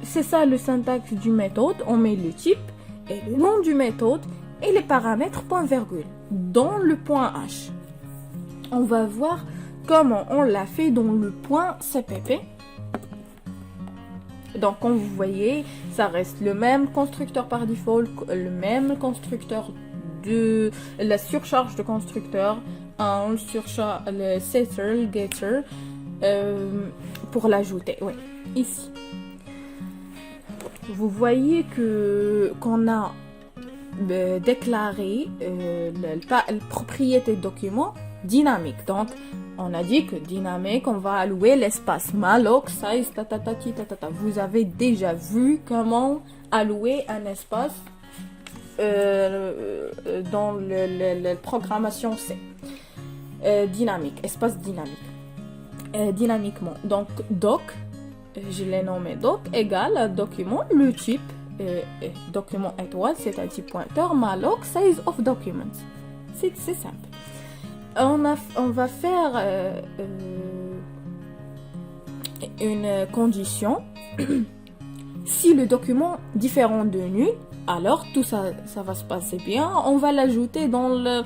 C'est ça le syntaxe du méthode. On met le type et le nom du méthode et les paramètres point virgule dans le point H. On va voir comment on l'a fait dans le point CPP. Donc, comme vous voyez, ça reste le même constructeur par default, le même constructeur de la surcharge de constructeur, le setter, le getter, pour l'ajouter. Oui, ici. Vous voyez qu'on a déclaré la propriété de document dynamique. Donc, on a dit que dynamique, on va allouer l'espace malloc, size, tatatati, tatata. Vous avez déjà vu comment allouer un espace dans la programmation C. Dynamique, espace dynamique. Dynamiquement. Donc, doc, je l'ai nommé doc, égale document, le type, document étoile, c'est un type pointeur, malloc, size of documents. C'est simple. On va faire une condition. Si le document est différent de nul, alors tout ça va se passer bien. On va l'ajouter dans le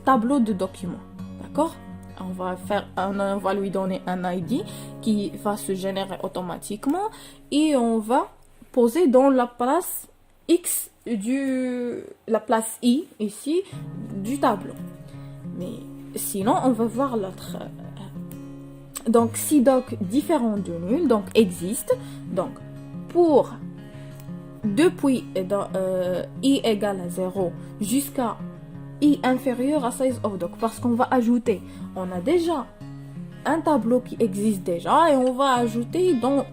tableau de documents. D'accord? On va lui donner un ID qui va se générer automatiquement et on va poser dans la place X la place I ici du tableau. Mais sinon, on va voir l'autre. Donc, si doc différent de nul, donc existe. Donc, depuis i égale à 0 jusqu'à i inférieur à size of doc, parce qu'on va ajouter. On a déjà un tableau qui existe déjà et on va ajouter dans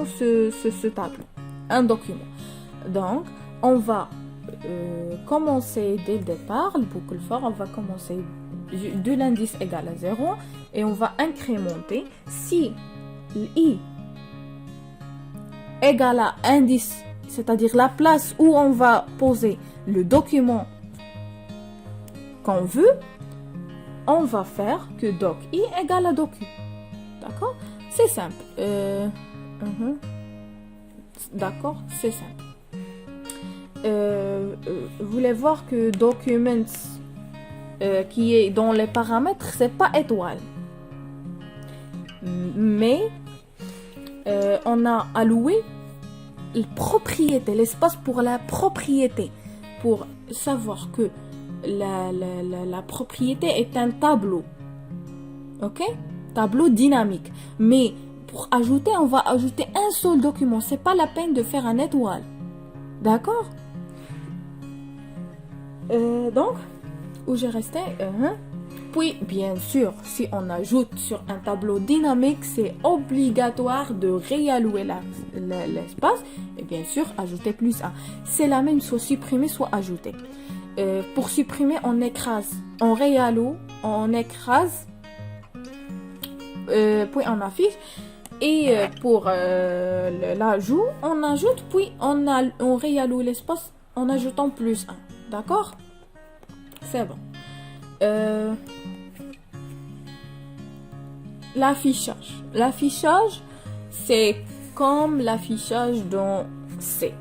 ce tableau un document. Donc, on va commencer dès le départ, le boucle for, on va commencer de l'indice égal à 0 et on va incrémenter. Si i égale à indice, c'est-à-dire la place où on va poser le document qu'on veut, on va faire que doc i égale à docu. D'accord? C'est simple. Mhm. D'accord, c'est ça. Vous voulez voir que documents qui est dans les paramètres, c'est pas étoile. Mais on a alloué la propriété, l'espace pour la propriété, pour savoir que la propriété est un tableau. Ok? Tableau dynamique. Mais pour ajouter, on va ajouter un seul document. C'est pas la peine de faire un étoile. D'accord? Donc, où j'ai resté? Puis, bien sûr, si on ajoute sur un tableau dynamique, c'est obligatoire de réallouer l'espace. Et bien sûr, ajouter plus 1. C'est la même, soit supprimer, soit ajouter. Pour supprimer, on écrase. On réalloue, on écrase. Puis on affiche. Et pour l'ajout, on ajoute, puis on réalloue l'espace en ajoutant plus 1. D'accord? C'est bon. L'affichage. L'affichage, c'est comme l'affichage dans C.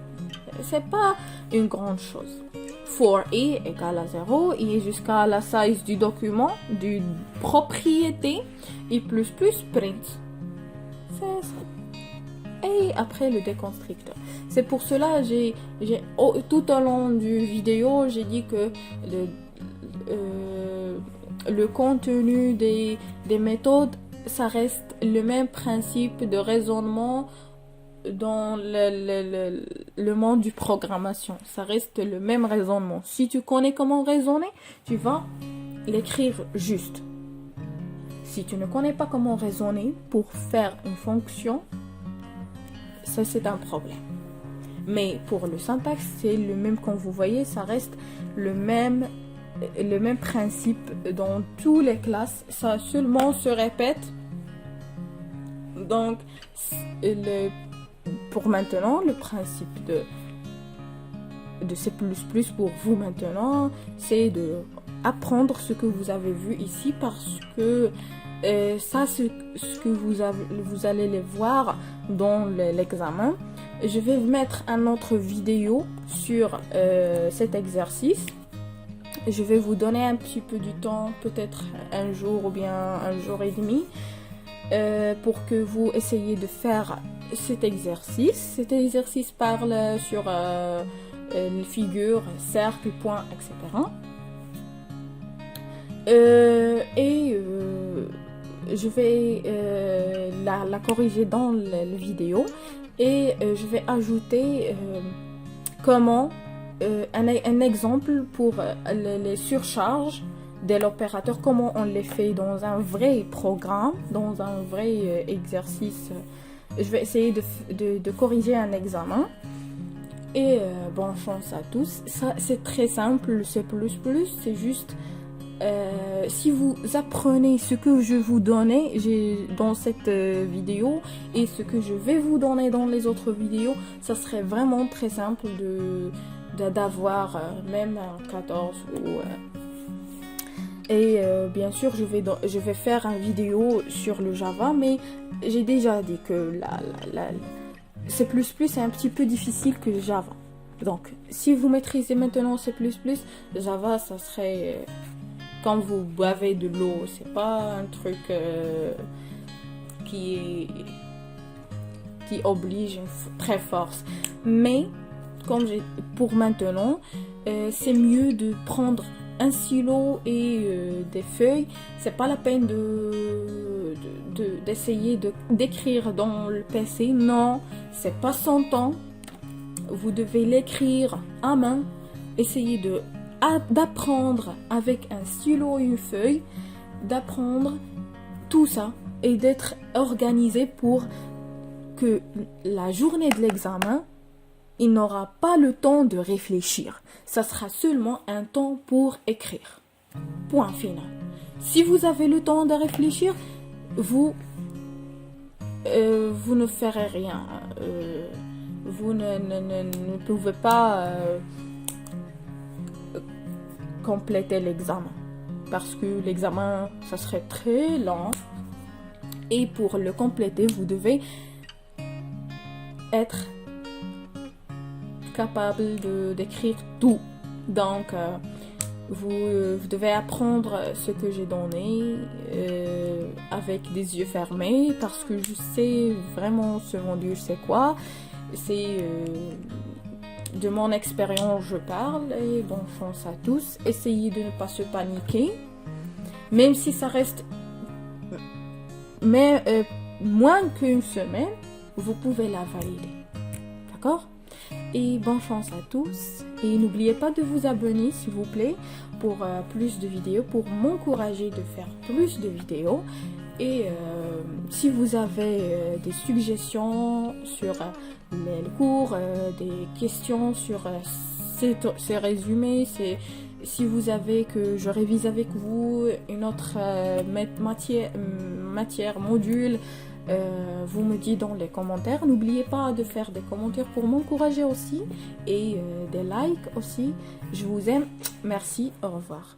C'est pas une grande chose. For i égale à 0 et jusqu'à la size du document, du propriété et plus print. C'est ça. Et après le déconstructeur. C'est pour cela tout au long du vidéo, j'ai dit que le contenu des méthodes, ça reste le même principe de raisonnement dans le monde du programmation. Ça reste le même raisonnement. Si tu connais comment raisonner, tu vas l'écrire juste. Si tu ne connais pas comment raisonner pour faire une fonction, ça c'est un problème. Mais pour le syntaxe, c'est le même, comme vous voyez, ça reste le même principe dans toutes les classes. Ça seulement se répète. Donc, pour maintenant, le principe de C++ pour vous maintenant, c'est de apprendre ce que vous avez vu ici, parce que ça, c'est ce que vous allez les voir dans l'examen. Je vais mettre une autre vidéo sur cet exercice. Je vais vous donner un petit peu du temps, peut-être un jour ou bien un jour et demi, pour que vous essayiez de faire cet exercice. Cet exercice parle sur les figures, cercle, point, etc. Je vais la corriger dans la vidéo et je vais ajouter comment un exemple pour les surcharges de l'opérateur, comment on les fait dans un vrai programme, dans un vrai exercice. Je vais essayer de corriger un examen. Et bonne chance à tous. Ça, c'est très simple, C++, c'est juste si vous apprenez ce que je vous donnais dans cette vidéo et ce que je vais vous donner dans les autres vidéos, ça serait vraiment très simple d'avoir même un 14 et bien sûr je vais faire une vidéo sur le Java, mais j'ai déjà dit que C++ est un petit peu difficile que Java. Donc si vous maîtrisez maintenant C++, Java ça serait quand vous boivez de l'eau. C'est pas un truc qui oblige une très force. Mais comme pour maintenant, c'est mieux de prendre un stylo et des feuilles. C'est pas la peine d'essayer d'écrire dans le PC. Non, c'est pas son temps. Vous devez l'écrire à main. Essayez d'apprendre avec un stylo et une feuille, d'apprendre tout ça et d'être organisé pour que la journée de l'examen, il n'aura pas le temps de réfléchir. Ça sera seulement un temps pour écrire. Point final. Si vous avez le temps de réfléchir, vous ne ferez rien. Vous ne pouvez pas compléter l'examen. Parce que l'examen, ça serait très lent. Et pour le compléter, vous devez être capable d'écrire tout. Donc, vous devez apprendre ce que j'ai donné avec des yeux fermés parce que je sais vraiment ce module c'est quoi. C'est de mon expérience je parle et bonne chance à tous. Essayez de ne pas se paniquer, même si ça reste moins qu'une semaine, vous pouvez la valider. D'accord? Et bonne chance à tous. Et n'oubliez pas de vous abonner s'il vous plaît pour plus de vidéos, pour m'encourager de faire plus de vidéos. Et si vous avez des suggestions sur les cours, des questions sur ces résumés, si vous avez que je révise avec vous une autre matière, module, vous me dites dans les commentaires. N'oubliez pas de faire des commentaires pour m'encourager aussi et des likes aussi. Je vous aime. Merci. Au revoir.